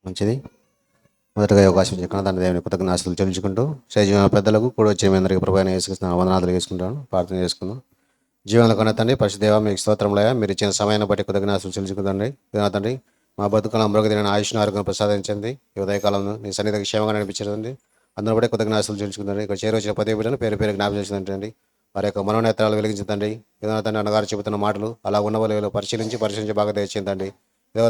మంచిది. మొదటగా అవకాశం ఇచ్చిన తండ్రి దేవుని కృతజ్ఞతలు చెల్లించుకుంటూ జీవన పెద్దలకు కూడా వచ్చే మీ అందరికీ ప్రభుత్వం వేసుకున్నాను, వందనాలు వేసుకుంటాను, ప్రార్థన చేసుకుందాం. జీవనాల కొన్న తండ్రి పరిశుద్ధ మీకు స్తోత్రములయ్యా, మీరు ఇచ్చిన సమయాన్ని బట్టి కృతజ్ఞతలు చెల్లించుకుందండి. తండ్రి మా బతుకులను అమృగతిని ఆయుష్ను ఆరోగ్యం ప్రసాదించండి. ఈ ఉదయకాలంలో నీ సన్నిధికి క్షేమంగా నడిపించండి. అందరూ బట్టి కృతజ్ఞతలు చెల్లించుకుందండి. ఇక్కడ చేరొచ్చిన పదే బిడ్డను పేరు పేరు జ్ఞాపకం చేసిందండి. వారి యొక్క మనోనేత్రాలు వెలిగించండి. తండ్రి అన్నగారు చెబుతున్న మాటలు అలా ఉన్న వాళ్ళు పరిశీలించి బాగా తెచ్చిందండి.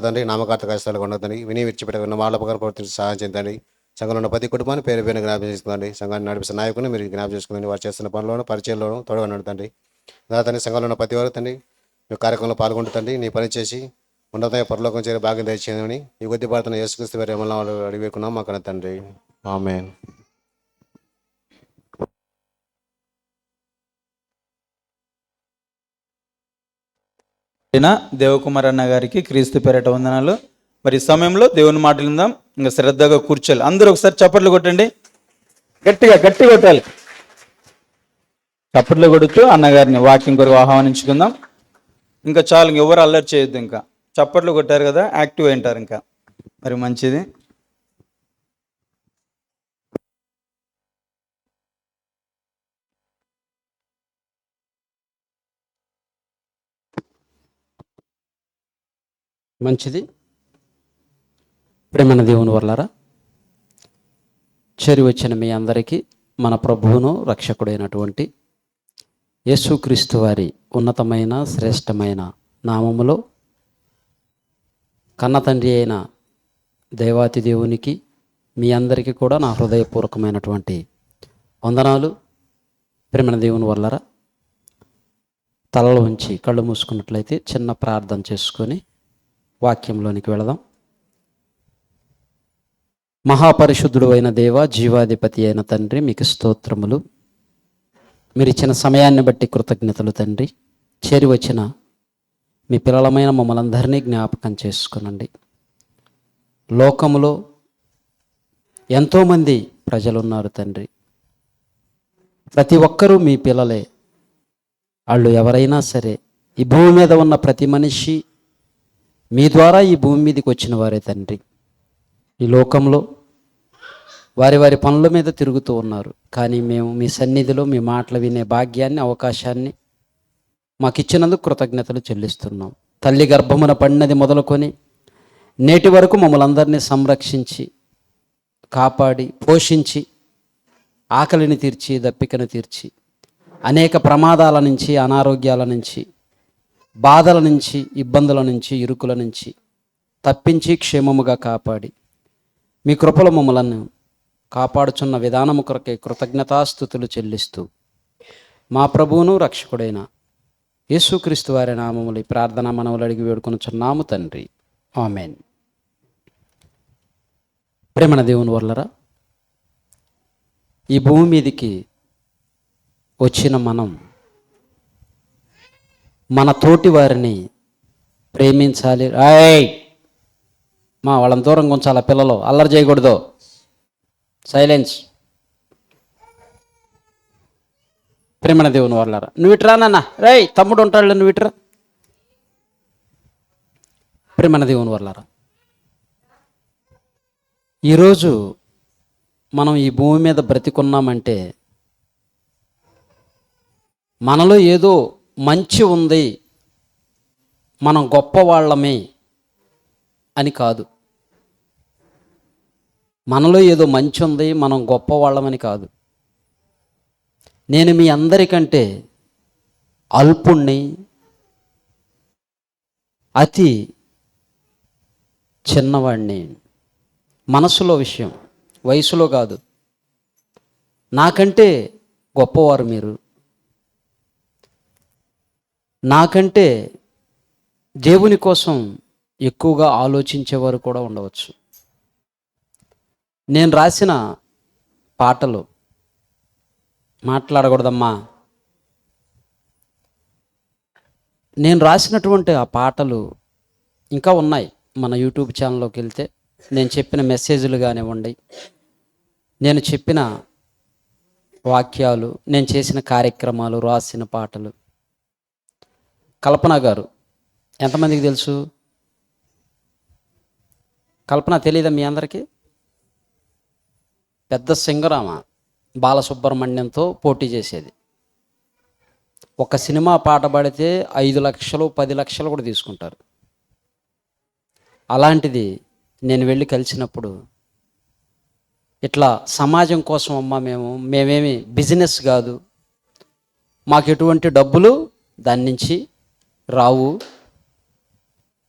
తండ్రి నామకార్థ కష్టాలు ఉండదండి. విని విడిచిపెట్ట ఉన్న వాళ్ళ ప్రకారం ప్రవర్తించి సహాయం చెందండి. సంఘంలో ఉన్న ప్రతి కుటుంబాన్ని పేరు పేరు జ్ఞాపకం చేసుకోండి. సంఘాన్ని నడిపిస్తున్న నాయకుని మీరు జ్ఞాపకం చేసుకోండి. వారు చేస్తున్న పనులను పరిచయంలోనూ తోడుగా నడుతండి. తండ్రి సంఘంలో ఉన్న ప్రతి వారు తండ్రి మీ కార్యక్రమంలో పాల్గొంటుందండి. నీ పని చేసి ఉన్నత పరలోకం చేరి భాగ్యం దయచేయమని ఈ కొద్ది భారతను యేసుక్రీస్తు వారి ఏమన్నా అడిగివేకున్నాం మా కన్న తండ్రి. ఆమేన్. దేవకుమార్ అన్న గారికి క్రీస్తు పేరట వందనాలు. మరి ఈ సమయంలో దేవుని మాటలు విందాం. ఇంకా శ్రద్ధగా కూర్చోాలి. అందరూ ఒకసారి చప్పట్లు కొట్టండి, గట్టిగా కొట్టాలి. చప్పట్లు కొడుతూ అన్నగారిని వాక్యం కొరకు ఆహ్వానించుకుందాం. ఇంకా చాలు, ఎవరు అల్లరి చేయొద్దు. ఇంకా చప్పట్లు కొట్టారు కదా, యాక్టివ్ అయింటారు. ఇంకా మరి మంచిది. మంచిది. ప్రేమన దేవుని వర్లారా, చేరి వచ్చిన మీ అందరికీ మన ప్రభువును రక్షకుడైనటువంటి యేసుక్రీస్తు వారి ఉన్నతమైన శ్రేష్టమైన నామములో కన్న తండ్రి అయిన దేవాతి దేవునికి మీ అందరికీ కూడా నా హృదయపూర్వకమైనటువంటి వందనాలు. ప్రేమన దేవుని వర్లారా, తలలో ఉంచి కళ్ళు మూసుకున్నట్లయితే చిన్న ప్రార్థన చేసుకొని వాక్యంలోనికి వెళదాం. మహాపరిశుద్ధుడు అయిన దేవ, జీవాధిపతి అయిన తండ్రి, మీకు స్తోత్రములు. మీరు ఇచ్చిన సమయాన్ని బట్టి కృతజ్ఞతలు తండ్రి. చేరి వచ్చిన మీ పిల్లలమైన మమ్మల్ని అందరినీ జ్ఞాపకం చేసుకునండి. లోకములో ఎంతోమంది ప్రజలున్నారు తండ్రి. ప్రతి ఒక్కరూ మీ పిల్లలే. వాళ్ళు ఎవరైనా సరే, ఈ భూమి మీద ఉన్న ప్రతి మనిషి మీ ద్వారా ఈ భూమి మీదకి వచ్చిన వారే తండ్రి. ఈ లోకంలో వారి వారి పనుల మీద తిరుగుతూ ఉన్నారు. కానీ మేము మీ సన్నిధిలో మీ మాటలు వినే భాగ్యాన్ని, అవకాశాన్ని మాకు ఇచ్చినందుకు కృతజ్ఞతలు చెల్లిస్తున్నాం. తల్లి గర్భమున పడినది మొదలుకొని నేటి వరకు మమ్మల్ని అందరినీ సంరక్షించి, కాపాడి, పోషించి, ఆకలిని తీర్చి, దప్పికను తీర్చి, అనేక ప్రమాదాల నుంచి, అనారోగ్యాల నుంచి, బాధల నుంచి, ఇబ్బందుల నుంచి, ఇరుకుల నుంచి తప్పించి క్షేమముగా కాపాడి మీ కృపలో మమ్మలను కాపాడుచున్న విధానము కొరకే కృతజ్ఞతాస్తుతులు చెల్లిస్తూ మా ప్రభువును రక్షకుడైన యేసుక్రీస్తు వారి నామములు ఈ ప్రార్థన మనవులు అడిగి వేడుకొనుచున్నాము తండ్రి. ఆమేన్. ప్రేమన దేవుని వల్లరా, ఈ భూమి మీదికి వచ్చిన మనం మన తోటి వారిని ప్రేమించాలి. మా వాళ్ళని దూరంగా ఉంచాలి. పిల్లలు అల్లరి చేయకూడదు. సైలెన్స్. ప్రేమన దేవుని వాళ్ళారా, నువ్వు ఇట్రా నాన్న, తమ్ముడు ఉంటాడు, నువ్వు ఇట్రా. ప్రేమన దేవుని వాళ్ళారా, ఈరోజు మనం ఈ భూమి మీద బ్రతికున్నామంటే మనలో ఏదో మంచి ఉంది, మనం గొప్పవాళ్ళమే అని కాదు. మనలో ఏదో మంచి ఉంది, మనం గొప్పవాళ్ళమని కాదు. నేను మీ అందరికంటే అల్పుణ్ణి, అతి చిన్నవాడిని. మనసులో విషయం, వయసులో కాదు. నాకంటే గొప్పవారు మీరు. నాకంటే దేవుని కోసం ఎక్కువగా ఆలోచించేవారు కూడా ఉండవచ్చు. నేను రాసిన పాటలు మాట్లాడకూడదమ్మా. నేను రాసినటువంటి ఆ పాటలు ఇంకా ఉన్నాయి. మన యూట్యూబ్ ఛానల్లోకి వెళ్తే నేను చెప్పిన మెసేజ్లు కానివ్వండి, నేను చెప్పిన వాక్యాలు, నేను చేసిన కార్యక్రమాలు, రాసిన పాటలు. కల్పన గారు ఎంతమందికి తెలుసు? కల్పన తెలియదా మీ అందరికీ? పెద్ద సింగర్ ఆమె, బాలసుబ్రహ్మణ్యంతో పోటీ చేసేది. ఒక సినిమా పాట పాడితే 5 లక్షలు 10 లక్షలు కూడా తీసుకుంటారు. అలాంటిది నేను వెళ్ళి కలిసినప్పుడు, ఇట్లా సమాజం కోసం అమ్మ మేమేమి బిజినెస్ కాదు, మాకు ఎటువంటి డబ్బులు దాని నుంచి రావు.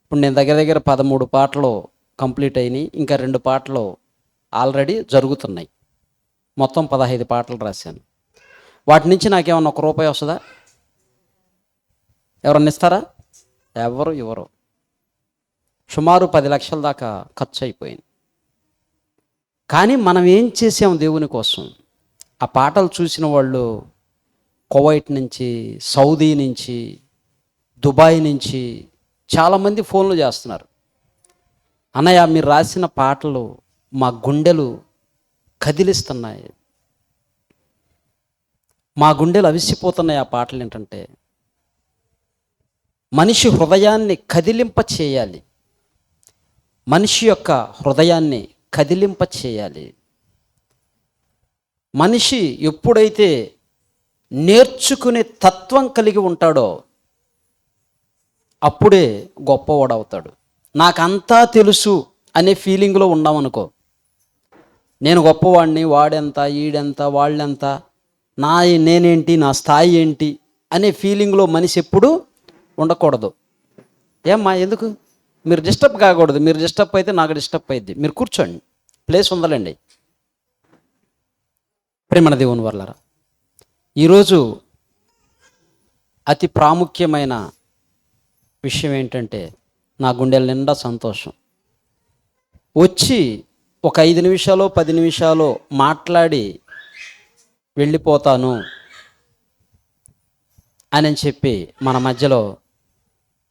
ఇప్పుడు నేను దగ్గర దగ్గర 13 పాటలు కంప్లీట్ అయినాయి, ఇంకా 2 పాటలు ఆల్రెడీ జరుగుతున్నాయి. మొత్తం 15 పాటలు రాశాను. వాటి నుంచి నాకేమన్నా ₹1 వస్తుందా? ఎవరన్నా ఇస్తారా? ఎవరు ఇవ్వరు. సుమారు 10 లక్షల దాకా ఖర్చు అయిపోయింది. కానీ మనం ఏం చేసాం దేవుని కోసం? ఆ పాటలు చూసిన వాళ్ళు కువైట్ నుంచి, సౌదీ నుంచి, దుబాయ్ నుంచి చాలామంది ఫోన్లు చేస్తున్నారు. అన్నయ్య మీరు రాసిన పాటలు మా గుండెలు కదిలిస్తున్నాయి, మా గుండెలు అవిసిపోతున్నాయి. ఆ పాటలు ఏంటంటే మనిషి హృదయాన్ని కదిలింప చేయాలి, మనిషి యొక్క హృదయాన్ని కదిలింప చేయాలి. మనిషి ఎప్పుడైతే నేర్చుకునే తత్వం కలిగి ఉంటాడో అప్పుడే గొప్పవాడవుతాడు. నాకంతా తెలుసు అనే ఫీలింగ్లో ఉన్నామనుకో, నేను గొప్పవాడిని, వాడెంత, ఈడెంత, వాళ్ళెంత, నేనేంటి, నా స్థాయి ఏంటి అనే ఫీలింగ్లో మనిషి ఎప్పుడు ఉండకూడదు. ఏమ్మా ఎందుకు? మీరు డిస్టర్బ్ కాకూడదు. మీరు డిస్టర్బ్ అయితే నాకు డిస్టర్బ్ అయింది. మీరు కూర్చోండి, ప్లేస్ ఉందలండి. ప్రేమన దేవుని వల్లరా, ఈరోజు అతి ప్రాముఖ్యమైన విషయం ఏంటంటే, నా గుండెల నిండా సంతోషం. వచ్చి ఒక 5 నిమిషాలు 10 నిమిషాలు మాట్లాడి వెళ్ళిపోతాను అని చెప్పి మన మధ్యలో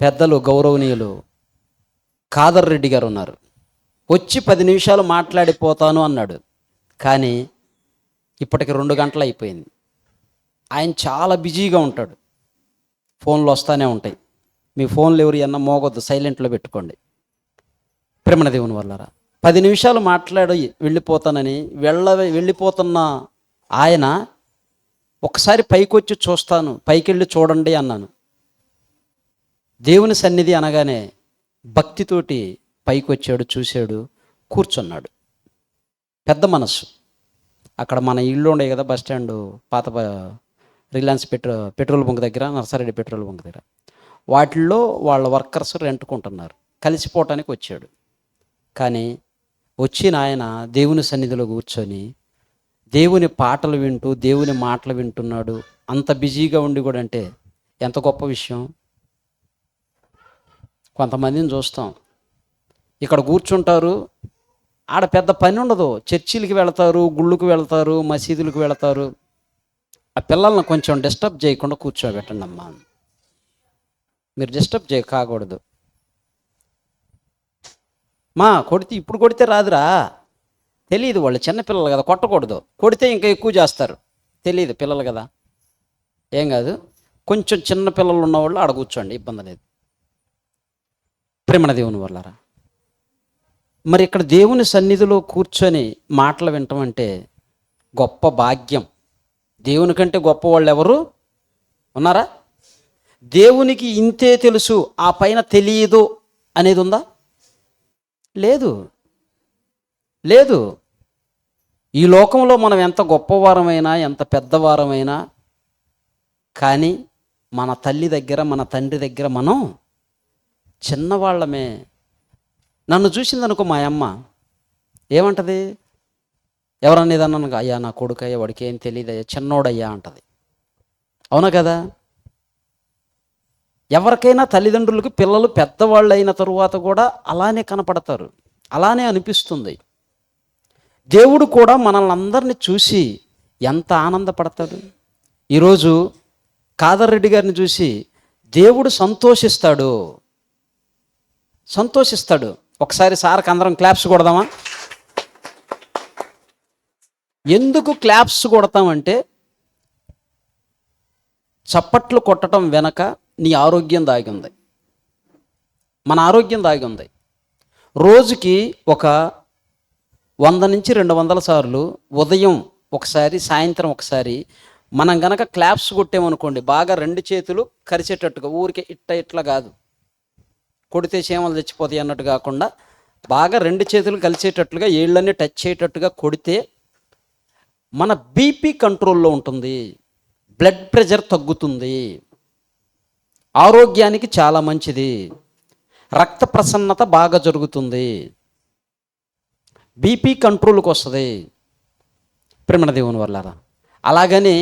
పెద్దలు గౌరవనీయులు ఖాదర్ రెడ్డి గారు ఉన్నారు. వచ్చి 10 నిమిషాలు మాట్లాడిపోతాను అన్నాడు. కానీ ఇప్పటికి 2 గంటలు అయిపోయింది. ఆయన చాలా బిజీగా ఉంటాడు, ఫోన్లు వస్తూనే ఉంటాయి. మీ ఫోన్లు ఎవరు అన్నా మోగొద్దు, సైలెంట్లో పెట్టుకోండి. ప్రేమన దేవుని వల్లరా, 10 నిమిషాలు మాట్లాడి వెళ్ళిపోతానని వెళ్ళిపోతున్న ఆయన ఒకసారి పైకి వచ్చి చూస్తాను, పైకి వెళ్ళి చూడండి అన్నాను. దేవుని సన్నిధి అనగానే భక్తితోటి పైకి వచ్చాడు, చూశాడు, కూర్చున్నాడు. పెద్ద మనస్సు. అక్కడ మన ఇళ్ళు ఉండే కదా, బస్ స్టాండ్, పాత రిలయన్స్ పెట్రోల్ బంక్ దగ్గర, నర్సారెడ్డి పెట్రోల్ బంక్ దగ్గర, వాటిల్లో వాళ్ళ వర్కర్స్ రెంట్కుంటున్నారు. కలిసిపోవటానికి వచ్చాడు. కానీ వచ్చిన ఆయన దేవుని సన్నిధిలో కూర్చొని దేవుని పాటలు వింటూ దేవుని మాటలు వింటున్నాడు. అంత బిజీగా ఉండి కూడా అంటే ఎంత గొప్ప విషయం. కొంతమందిని చూస్తాం, ఇక్కడ కూర్చుంటారు, ఆడ పెద్ద పని ఉండదు, చర్చిలకి వెళతారు, గుళ్ళకు వెళతారు, మసీదులకు వెళతారు. ఆ పిల్లల్ని కొంచెం డిస్టర్బ్ చేయకుండా కూర్చోబెట్టండి అమ్మా. మీరు డిస్టర్బ్ కాకూడదు. కొడితే ఇప్పుడు కొడితే రాదురా, తెలియదు, వాళ్ళు చిన్నపిల్లలు కదా, కొట్టకూడదు. కొడితే ఇంకా ఎక్కువ చేస్తారు, తెలియదు, పిల్లలు కదా, ఏం కాదు. కొంచెం చిన్న పిల్లలు ఉన్నవాళ్ళు ఆడ కూర్చోండి, ఇబ్బంది లేదు. ప్రేమణ దేవుని వల్లరా, మరి ఇక్కడ దేవుని సన్నిధిలో కూర్చొని మాటలు వినటం అంటే గొప్ప భాగ్యం. దేవుని కంటే గొప్ప వాళ్ళు ఎవరు ఉన్నారా? దేవునికి ఇంతే తెలుసు, ఆ పైన తెలియదు అనేది ఉందా? లేదు, లేదు. ఈ లోకంలో మనం ఎంత గొప్పవారమైనా, ఎంత పెద్దవారమైనా, కానీ మన తల్లి దగ్గర, మన తండ్రి దగ్గర మనం చిన్నవాళ్ళమే. నన్ను చూసిందనుకో మా అమ్మ ఏమంటది? ఎవరనేదన్నా, అయ్యా నా కొడుకయ్యా, వాడికి ఏం తెలియదు అయ్యా, చిన్నోడయ్యా అంటది. అవునా కదా? ఎవరికైనా తల్లిదండ్రులకు పిల్లలు పెద్దవాళ్ళు అయిన తరువాత కూడా అలానే కనపడతారు, అలానే అనిపిస్తుంది. దేవుడు కూడా మనల్ని అందరినీ చూసి ఎంత ఆనందపడతాడు. ఈరోజు ఖాదర్ రెడ్డి గారిని చూసి దేవుడు సంతోషిస్తాడు. ఒకసారి సార్కి అందరం క్లాప్స్ కొడదామా? ఎందుకు క్లాప్స్ కొడతామంటే, చప్పట్లు కొట్టడం వెనక నీ ఆరోగ్యం దాగి ఉంది, మన ఆరోగ్యం దాగి ఉంది. రోజుకి ఒక 100 నుంచి 200 సార్లు ఉదయం ఒకసారి, సాయంత్రం ఒకసారి మనం గనక క్లాప్స్ కొట్టామనుకోండి, బాగా 2 చేతులు కరిచేటట్టుగా, ఊరికే ఇట్లా కాదు, కొడితే చీమలు చచ్చిపోతాయి అన్నట్టు కాకుండా బాగా 2 చేతులు కలిసేటట్లుగా, ఏళ్ళన్నీ టచ్ అయ్యేటట్టుగా కొడితే మన బీపీ కంట్రోల్లో ఉంటుంది, బ్లడ్ ప్రెషర్ తగ్గుతుంది, ఆరోగ్యానికి చాలా మంచిది, రక్త ప్రసన్నత బాగా జరుగుతుంది, బీపీ కంట్రోల్కి వస్తుంది. ప్రేమణ దేవుని వల్ల అలాగని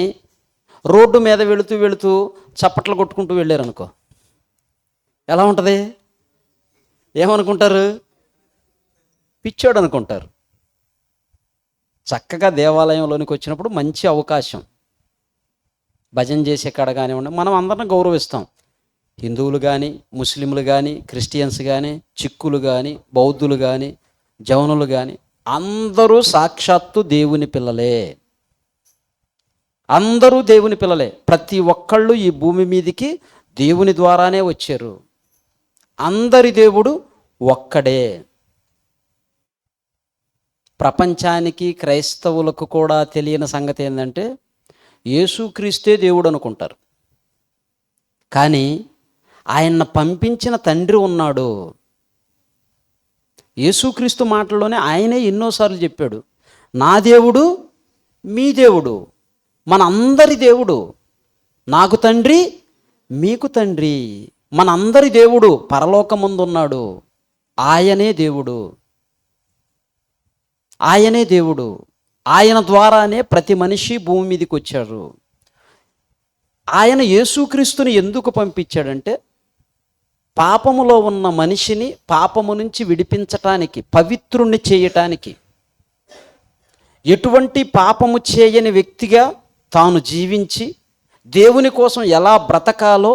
రోడ్డు మీద వెళుతూ చప్పట్లు కొట్టుకుంటూ వెళ్ళారనుకో, ఎలా ఉంటుంది? ఏమనుకుంటారు? పిచ్చోడు అనుకుంటారు. చక్కగా దేవాలయంలోనికి వచ్చినప్పుడు మంచి అవకాశం, భజన చేసే కాడ కానివ్వండి, మనం అందరిని గౌరవిస్తాం. హిందువులు కానీ, ముస్లింలు కానీ, క్రిస్టియన్స్ కానీ, చిక్కులు కానీ, బౌద్ధులు కానీ, జౌనులు కానీ, అందరూ సాక్షాత్తు దేవుని పిల్లలే. అందరూ దేవుని పిల్లలే. ప్రతి ఒక్కళ్ళు ఈ భూమి మీదికి దేవుని ద్వారానే వచ్చారు. అందరి దేవుడు ఒక్కడే. ప్రపంచానికి, క్రైస్తవులకు కూడా తెలియని సంగతి ఏంటంటే యేసుక్రీస్తే దేవుడు అనుకుంటారు, కానీ ఆయన పంపించిన తండ్రి ఉన్నాడు. యేసుక్రీస్తు మాటల్లోనే ఆయనే ఎన్నోసార్లు చెప్పాడు, నా దేవుడు మీ దేవుడు, మన అందరి దేవుడు, నాకు తండ్రి మీకు తండ్రి, మన అందరి దేవుడు పరలోకమందున్నాడు, ఆయనే దేవుడు, ఆయనే దేవుడు. ఆయన ద్వారానే ప్రతి మనిషి భూమి మీదకి వచ్చారు. ఆయన యేసుక్రీస్తుని ఎందుకు పంపించాడంటే పాపములో ఉన్న మనిషిని పాపము నుంచి విడిపించటానికి, పవిత్రుణ్ణి చేయటానికి. ఎటువంటి పాపము చేయని వ్యక్తిగా తాను జీవించి దేవుని కోసం ఎలా బ్రతకాలో,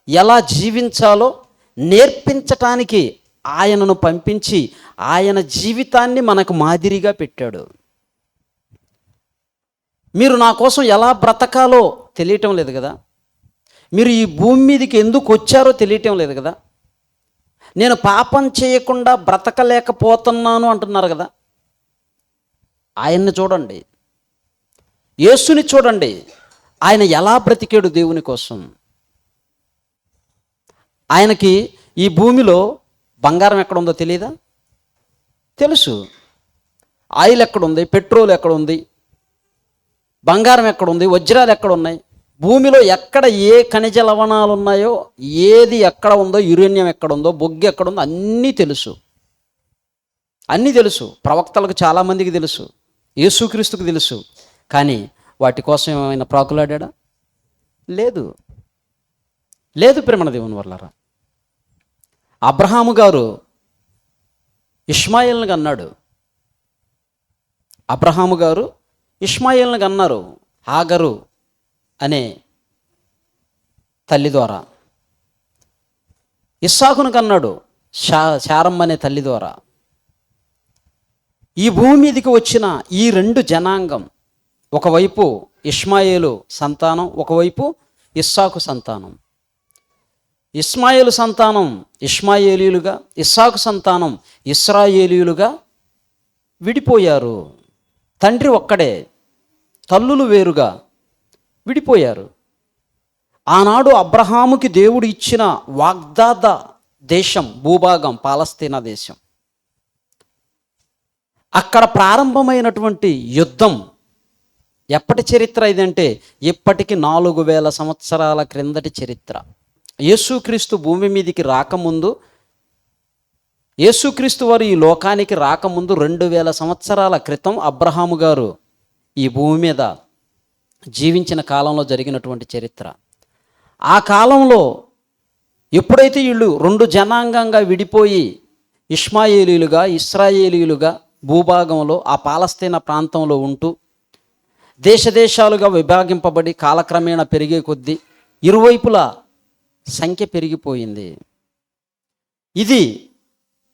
ఎలా జీవించాలో నేర్పించటానికి ఆయనను పంపించి ఆయన జీవితాన్ని మనకు మాదిరిగా పెట్టాడు. మీరు నా కోసం ఎలా బ్రతకాలో తెలియటం లేదు కదా, మీరు ఈ భూమి మీదకి ఎందుకు వచ్చారో తెలియటం లేదు కదా, నేను పాపం చేయకుండా బ్రతకలేకపోతున్నాను అంటున్నారు కదా. ఆయన్ని చూడండి, యేసుని చూడండి, ఆయన ఎలా బ్రతికాడు దేవుని కోసం. ఆయనకి ఈ భూమిలో బంగారం ఎక్కడుందో తెలియదా? తెలుసు. ఆయిల్ ఎక్కడుంది, పెట్రోల్ ఎక్కడుంది, బంగారం ఎక్కడుంది, వజ్రాలు ఎక్కడున్నాయి, భూమిలో ఎక్కడ ఏ ఖనిజ లవణాలు ఉన్నాయో, ఏది ఎక్కడ ఉందో, యురేనియం ఎక్కడుందో, బొగ్గు ఎక్కడుందో అన్నీ తెలుసు. అన్నీ తెలుసు. ప్రవక్తలకు చాలామందికి తెలుసు, యేసుక్రీస్తుకు తెలుసు. కానీ వాటి కోసం ఏమైనా ప్రాకులాడా? లేదు, లేదు. ప్రేమణ దేవుని వల్లరా, అబ్రహాము గారు ఇష్మాయేల్ని కన్నాడు. అబ్రహాము గారు ఇష్మాయేల్ని కన్నారు హాగరు అనే తల్లి ద్వారా. ఇస్సాకును కన్నాడు శారమ్మ అనే తల్లి ద్వారా. ఈ భూమి మీదకి వచ్చిన ఈ 2 జనాంగం, ఒకవైపు ఇష్మాయేలు సంతానం, ఒకవైపు ఇస్సాకు సంతానం. ఇస్మాయేలు సంతానం ఇష్మాయేలీయులుగా, ఇస్సాకు సంతానం ఇస్రాయేలీయులుగా విడిపోయారు. తండ్రి ఒక్కడే, తల్లులు వేరుగా విడిపోయారు. ఆనాడు అబ్రహాముకి దేవుడు ఇచ్చిన వాగ్దాత దేశం, భూభాగం పాలస్తీనా దేశం. అక్కడ ప్రారంభమైనటువంటి యుద్ధం ఎప్పటి చరిత్ర ఇదంటే ఇప్పటికి 4000 సంవత్సరాల క్రిందటి చరిత్ర. యేసుక్రీస్తు భూమి మీదికి రాకముందు, యేసుక్రీస్తు వారు ఈ లోకానికి రాకముందు 2000 సంవత్సరాల క్రితం అబ్రహాము గారు ఈ భూమి మీద జీవించిన కాలంలో జరిగినటువంటి చరిత్ర. ఆ కాలంలో ఎప్పుడైతే వీళ్ళు 2 జనాంగంగా విడిపోయి ఇష్మాయేలీయులుగా, ఇశ్రాయేలీయులుగా భూభాగంలో ఆ పాలస్తీనా ప్రాంతంలో ఉంటూ దేశాలుగా విభాగింపబడి కాలక్రమేణా పెరిగే కొద్దీ ఇరువైపులా సంఖ్య పెరిగిపోయింది. ఇది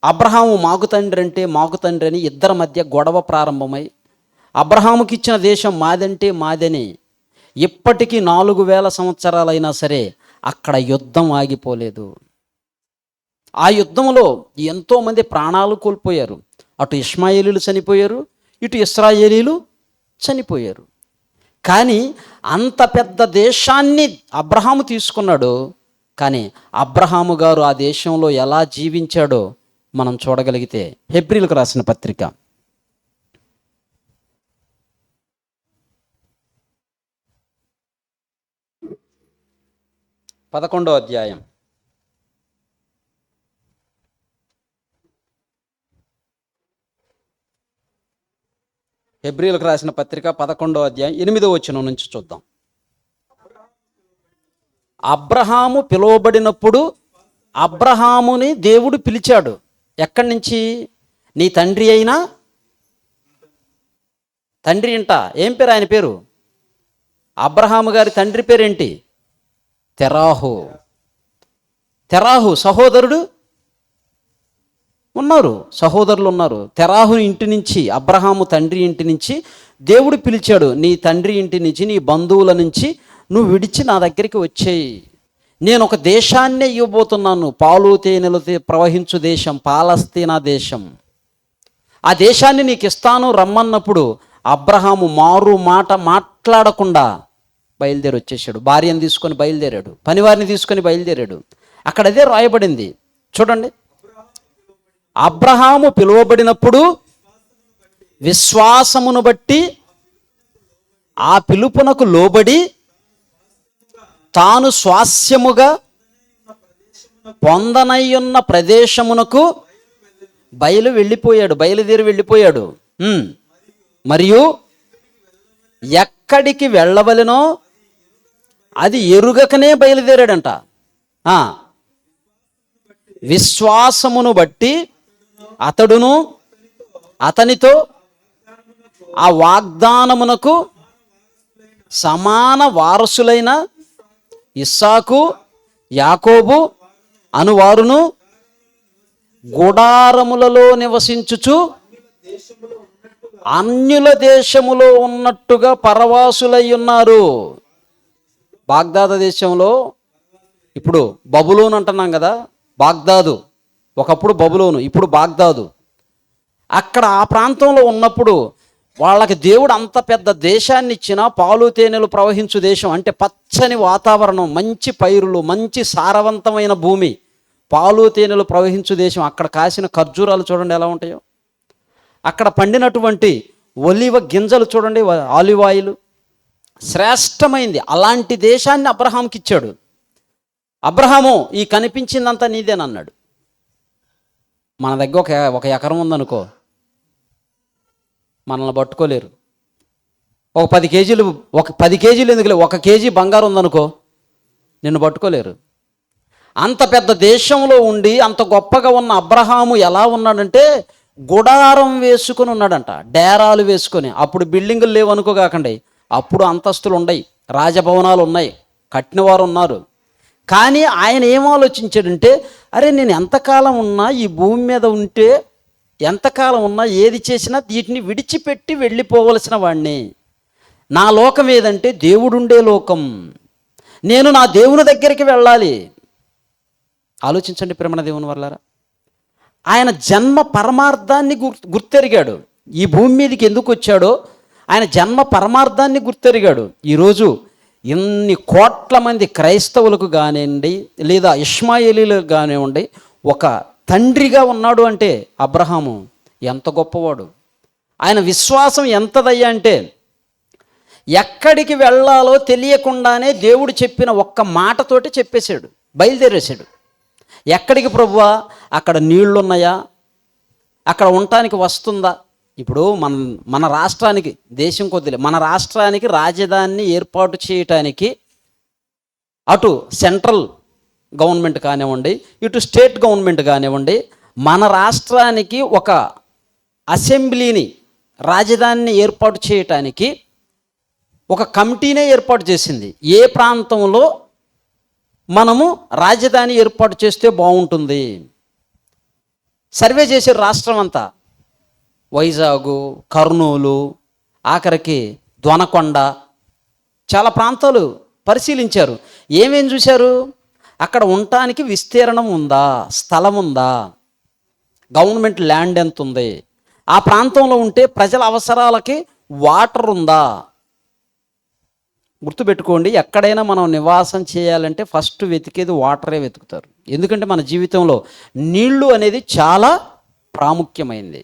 అబ్రహాము మాకు తండ్రి అంటే మాకు తండ్రి అని ఇద్దరి మధ్య గొడవ ప్రారంభమై, అబ్రహాముకి ఇచ్చిన దేశం మాదంటే మాదని ఇప్పటికీ 4000 సంవత్సరాలైనా సరే అక్కడ యుద్ధం ఆగిపోలేదు. ఆ యుద్ధంలో ఎంతోమంది ప్రాణాలు కోల్పోయారు. అటు ఇష్మాయేలీలు చనిపోయారు, ఇటు ఇశ్రాయేలీలు చనిపోయారు. కానీ అంత పెద్ద దేశాన్ని అబ్రహాము తీసుకున్నాడు. కానీ అబ్రహాము గారు ఆ దేశంలో ఎలా జీవించాడో మనం చూడగలిగితే, హెబ్రీలకు రాసిన పత్రిక 11వ అధ్యాయం 11వ అధ్యాయం 8వ వచనం నుంచి చూద్దాం. అబ్రహాము పిలువబడినప్పుడు అబ్రహాముని దేవుడు పిలిచాడు. ఎక్కడి నుంచి? నీ తండ్రి అయినా తండ్రి ఇంట. ఏం పేరు ఆయన పేరు? అబ్రహాము గారి తండ్రి పేరేంటి? తెరాహు. తెరాహు సహోదరుడు ఉన్నారు, సహోదరులు ఉన్నారు. తెరాహు ఇంటి నుంచి, అబ్రహాము తండ్రి ఇంటి నుంచి దేవుడు పిలిచాడు. నీ తండ్రి ఇంటి నుంచి, నీ బంధువుల నుంచి నువ్వు విడిచి నా దగ్గరికి వచ్చేయి. నేను ఒక దేశాన్నే ఇవ్వబోతున్నాను, పాలు తేనెలు ప్రవహించు దేశం, పాలస్తీనా దేశం. ఆ దేశాన్ని నీకు ఇస్తాను రమ్మన్నప్పుడు అబ్రహాము మారు మాట మాట్లాడకుండా బయలుదేరి వచ్చేసాడు. భార్యను తీసుకొని బయలుదేరాడు, పనివారిని తీసుకొని బయలుదేరాడు. అక్కడ అదే రాయబడింది చూడండి. అబ్రహాము పిలువబడినప్పుడు విశ్వాసమును బట్టి ఆ పిలుపునకు లోబడి తాను స్వాస్యముగా పొందనయ్యున్న ప్రదేశమునకు బయలుదేరి వెళ్ళిపోయాడు. మరియు ఎక్కడికి వెళ్ళవలెనో అది ఎరుగకనే బయలుదేరాడంట. విశ్వాసమును బట్టి అతడును అతనితో ఆ వాగ్దానమునకు సమాన వారసులైన ఇస్సాకు, యాకోబు అనువారును గుడారములలో నివసించుచు అన్యుల దేశములో ఉన్నట్టుగా పరవాసులై ఉన్నారు. బాగ్దాదు దేశంలో, ఇప్పుడు బబులోను అంటున్నాం కదా, బాగ్దాదు ఒకప్పుడు బబులోను, ఇప్పుడు బాగ్దాదు. అక్కడ ఆ ప్రాంతంలో ఉన్నప్పుడు వాళ్ళకి దేవుడు అంత పెద్ద దేశాన్ని ఇచ్చినా, పాలు తేనెలు ప్రవహించు దేశం అంటే పచ్చని వాతావరణం, మంచి పైరులు, మంచి సారవంతమైన భూమి, పాలు తేనెలు ప్రవహించు దేశం. అక్కడ కాసిన ఖర్జూరాలు చూడండి ఎలా ఉంటాయో, అక్కడ పండినటువంటి ఒలివ గింజలు చూడండి, ఆలివ్ ఆయిల్ శ్రేష్టమైంది. అలాంటి దేశాన్ని అబ్రహాంకి ఇచ్చాడు. అబ్రహాము ఈ కనిపించిందంతా నీదేనన్నాడు. మన దగ్గర ఒక ఎకరం ఉందనుకో, మనల్ని పట్టుకోలేరు. ఒక 10 కేజీలు ఎందుకులే, 1 కేజీ బంగారం ఉందనుకో, నిన్ను పట్టుకోలేరు. అంత పెద్ద దేశంలో ఉండి అంత గొప్పగా ఉన్న అబ్రహాము ఎలా ఉన్నాడంటే గుడారం వేసుకొని ఉన్నాడంట, డేరాలు వేసుకొని. అప్పుడు బిల్డింగులు లేవు అనుకోగాకండి, అప్పుడు అంతస్తులు ఉన్నాయి, రాజభవనాలు ఉన్నాయి, కట్టినవారు ఉన్నారు. కానీ ఆయన ఏం ఆలోచించాడంటే, అరే నేను ఎంతకాలం ఉన్నా ఈ భూమి మీద ఉంటే, ఎంతకాలం ఉన్నా ఏది చేసినా వీటిని విడిచిపెట్టి వెళ్ళిపోవలసిన వాడిని. నా లోకం ఏదంటే దేవుడుండే లోకం, నేను నా దేవుని దగ్గరికి వెళ్ళాలి. ఆలోచించండి ప్రేమణ దేవుని వల్లారా. ఆయన జన్మ పరమార్థాన్ని గుర్తెరిగాడు. ఈ భూమి మీదకి ఎందుకు వచ్చాడో ఆయన జన్మ పరమార్థాన్ని గుర్తెరిగాడు. ఈరోజు ఇన్ని కోట్ల మంది క్రైస్తవులకు కానివ్వండి, లేదా ఇష్మాయేలీలకు కానివ్వండి, ఒక తండ్రిగా ఉన్నాడు అంటే అబ్రహాము ఎంత గొప్పవాడు. ఆయన విశ్వాసం ఎంతదయ్యా అంటే, ఎక్కడికి వెళ్ళాలో తెలియకుండానే దేవుడు చెప్పిన ఒక్క మాటతోటి చెప్పేశాడు, బయలుదేరేశాడు. ఎక్కడికి ప్రభువా? అక్కడ నీళ్లున్నాయా? అక్కడ ఉండటానికి వస్తుందా? ఇప్పుడు మన రాష్ట్రానికి, దేశం కొద్దిలే, మన రాష్ట్రానికి రాజధానిని ఏర్పాటు చేయటానికి అటు సెంట్రల్ గవర్నమెంట్ కానివ్వండి, ఇటు స్టేట్ గవర్నమెంట్ కానివ్వండి, మన రాష్ట్రానికి ఒక అసెంబ్లీని, రాజధానిని ఏర్పాటు చేయటానికి ఒక కమిటీనే ఏర్పాటు చేసింది. ఏ ప్రాంతంలో మనము రాజధాని ఏర్పాటు చేస్తే బాగుంటుంది సర్వే చేశారు. రాష్ట్రం అంతా, వైజాగు, కర్నూలు, ఆఖరికి దొనకొండ, చాలా ప్రాంతాలు పరిశీలించారు. ఏమేం చూశారు? అక్కడ ఉండటానికి విస్తీర్ణం ఉందా, స్థలం ఉందా, గవర్నమెంట్ ల్యాండ్ ఎంత ఉంది, ఆ ప్రాంతంలో ఉంటే ప్రజల అవసరాలకి వాటర్ ఉందా. గుర్తుపెట్టుకోండి, ఎక్కడైనా మనం నివాసం చేయాలంటే ఫస్ట్ వెతికేది వాటరే వెతుకుతారు. ఎందుకంటే మన జీవితంలో నీళ్లు అనేది చాలా ప్రాముఖ్యమైనది.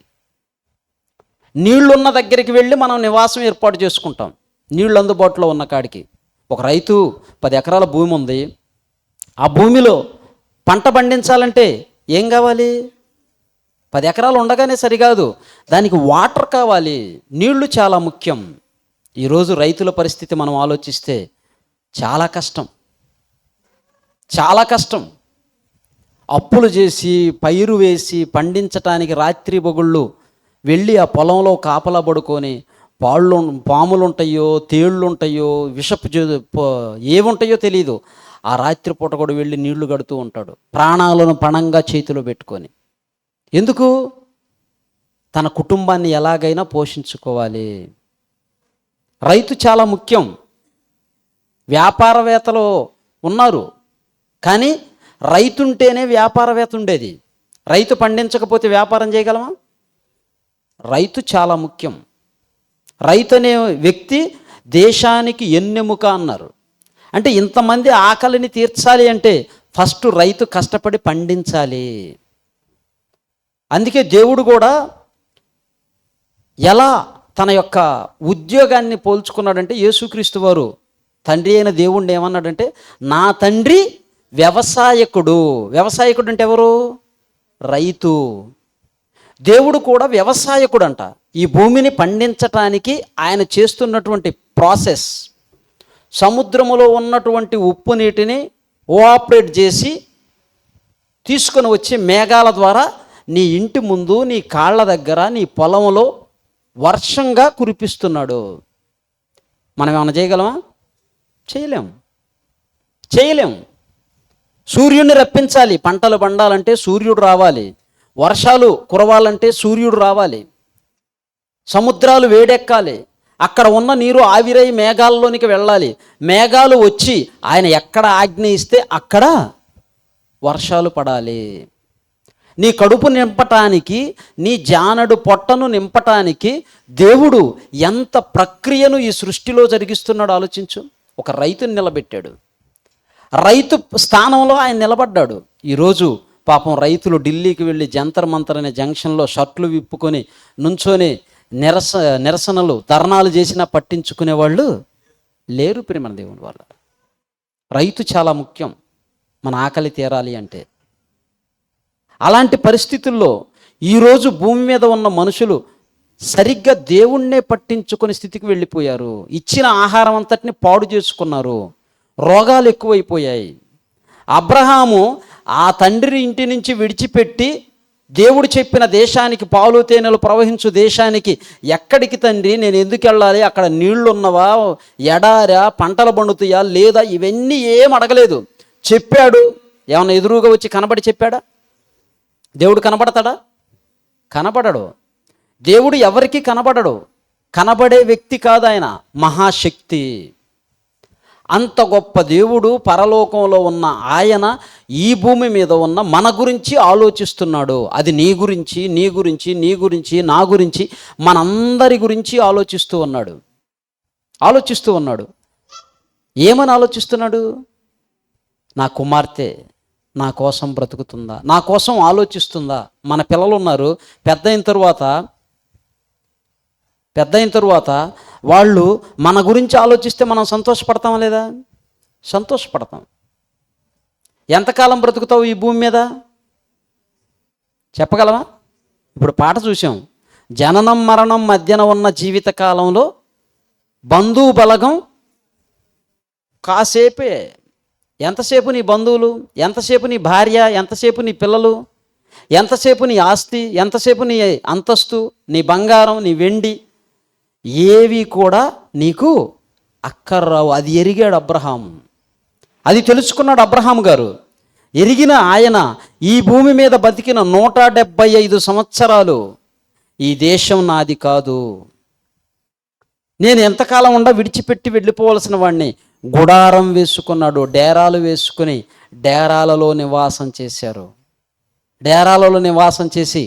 నీళ్లున్న దగ్గరికి వెళ్ళి మనం నివాసం ఏర్పాటు చేసుకుంటాం, నీళ్ళు అందుబాటులో ఉన్న కాడికి. ఒక రైతు 10 ఎకరాల భూమి ఉంది, ఆ భూమిలో పంట పండించాలంటే ఏం కావాలి? 10 ఎకరాలు ఉండగానే సరికాదు, దానికి వాటర్ కావాలి, నీళ్లు చాలా ముఖ్యం. ఈరోజు రైతుల పరిస్థితి మనం ఆలోచిస్తే చాలా కష్టం, చాలా కష్టం. అప్పులు చేసి పైరు వేసి పండించటానికి రాత్రి పగుళ్ళు వెళ్ళి ఆ పొలంలో కాపలా పడుకొని పాములు ఉంటాయో, తేళ్ళు ఉంటాయో, విషపు ఏముంటాయో తెలియదు, ఆ రాత్రి పూట కూడా వెళ్ళి నీళ్లు కడుతూ ఉంటాడు, ప్రాణాలను పణంగా చేతిలో పెట్టుకొని. ఎందుకు? తన కుటుంబాన్ని ఎలాగైనా పోషించుకోవాలి. రైతు చాలా ముఖ్యం. వ్యాపారవేత్తలు ఉన్నారు, కానీ రైతుంటేనే వ్యాపారవేత్త ఉండేది. రైతు పండించకపోతే వ్యాపారం చేయగలమా? రైతు చాలా ముఖ్యం. రైతు అనే వ్యక్తి దేశానికి ఎన్నెముక అన్నారు. అంటే ఇంతమంది ఆకలిని తీర్చాలి అంటే ఫస్ట్ రైతు కష్టపడి పండించాలి. అందుకే దేవుడు కూడా ఎలా తన యొక్క ఉద్యోగాన్ని పోల్చుకున్నాడంటే, యేసుక్రీస్తు వారు తండ్రి అయిన దేవుణ్ణి ఏమన్నాడంటే, నా తండ్రి వ్యవసాయకుడు. వ్యవసాయకుడు అంటే ఎవరు? రైతు. దేవుడు కూడా వ్యవసాయకుడు అంట. ఈ భూమిని పండించటానికి ఆయన చేస్తున్నటువంటి ప్రాసెస్, సముద్రములో ఉన్నటువంటి ఉప్పు నీటిని ఓఆపరేట్ చేసి తీసుకొని వచ్చి మేఘాల ద్వారా నీ ఇంటి ముందు, నీ కాళ్ళ దగ్గర, నీ పొలంలో వర్షంగా కురిపిస్తున్నాడు. మనం ఏమైనా చేయగలమా? చేయలేం. సూర్యుడిని రప్పించాలి, పంటలు పండాలంటే సూర్యుడు రావాలి, వర్షాలు కురవాలంటే సూర్యుడు రావాలి, సముద్రాలు వేడెక్కాలి, అక్కడ ఉన్న నీరు ఆవిరై మేఘాల్లోనికి వెళ్ళాలి, మేఘాలు వచ్చి ఆయన ఎక్కడ ఆజ్ఞ ఇస్తే అక్కడ వర్షాలు పడాలి. నీ కడుపు నింపటానికి, నీ జానడు పొట్టను నింపటానికి దేవుడు ఎంత ప్రక్రియను ఈ సృష్టిలో జరిగిస్తున్నాడు ఆలోచించు. ఒక రైతుని నిలబెట్టాడు, రైతు స్థానంలో ఆయన నిలబడ్డాడు. ఈరోజు పాపం రైతులు ఢిల్లీకి వెళ్ళి జంతర్ మంతర్ అనే జంక్షన్లో షర్ట్లు విప్పుకొని నుంచొని నిరసనలు ధర్నాలు చేసినా పట్టించుకునే వాళ్ళు లేరు. ప్రేమ దేవుని వల్ల రైతు చాలా ముఖ్యం మన ఆకలి తీరాలి అంటే. అలాంటి పరిస్థితుల్లో ఈరోజు భూమి మీద ఉన్న మనుషులు సరిగ్గా దేవుణ్ణే పట్టించుకునే స్థితికి వెళ్ళిపోయారు. ఇచ్చిన ఆహారం అంతటిని పాడు చేసుకున్నారు, రోగాలు ఎక్కువైపోయాయి. అబ్రహాము ఆ తండ్రి ఇంటి నుంచి విడిచిపెట్టి దేవుడు చెప్పిన దేశానికి, పాలు తేనెలు ప్రవహించు దేశానికి, ఎక్కడికి తండ్రి, నేను ఎందుకు వెళ్ళాలి, అక్కడ నీళ్లు ఉన్నవా, ఎడారా, పంటలు పండుతాయా లేదా, ఇవన్నీ ఏం అడగలేదు. చెప్పాడు. ఏమన్నా ఎదురుగా వచ్చి కనబడి చెప్పాడా? దేవుడు కనబడతాడా? కనబడడు. దేవుడు ఎవరికి కనబడడు. కనబడే వ్యక్తి కాదు ఆయన, మహాశక్తి. అంత గొప్ప దేవుడు పరలోకంలో ఉన్న ఆయన ఈ భూమి మీద ఉన్న మన గురించి ఆలోచిస్తున్నాడు. అది నీ గురించి, నీ గురించి, నీ గురించి, నా గురించి, మనందరి గురించి ఆలోచిస్తూ ఉన్నాడు. ఏమని ఆలోచిస్తున్నాడు? నా కుమార్తె నా కోసం బ్రతుకుతుందా, నా కోసం ఆలోచిస్తుందా. మన పిల్లలు ఉన్నారు, పెద్ద అయిన తరువాత వాళ్ళు మన గురించి ఆలోచిస్తే మనం సంతోషపడతామా లేదా? సంతోషపడతాం. ఎంతకాలం బ్రతుకుతావు ఈ భూమి మీద చెప్పగలవా? ఇప్పుడు పాట చూసాం, జననం మరణం మధ్యన ఉన్న జీవిత కాలంలో బంధువు బలగం కాసేపే. ఎంతసేపు నీ బంధువులు, ఎంతసేపు నీ భార్య, ఎంతసేపు నీ పిల్లలు, ఎంతసేపు నీ ఆస్తి, ఎంతసేపు నీ అంతస్తు, నీ బంగారం, నీ వెండి, ఏవి కూడా నీకు అక్కర్రావు. అది ఎరిగాడు అబ్రహాం, అది తెలుసుకున్నాడు అబ్రహాం గారు. ఎరిగిన ఆయన ఈ భూమి మీద బతికిన 175 సంవత్సరాలు ఈ దేశం నాది కాదు, నేను ఎంతకాలం విడిచిపెట్టి వెళ్ళిపోవలసిన వాడిని, గుడారం వేసుకున్నాడు, డేరాలు వేసుకుని డేరాలలో నివాసం చేశారు. డేరాలలో నివాసం చేసి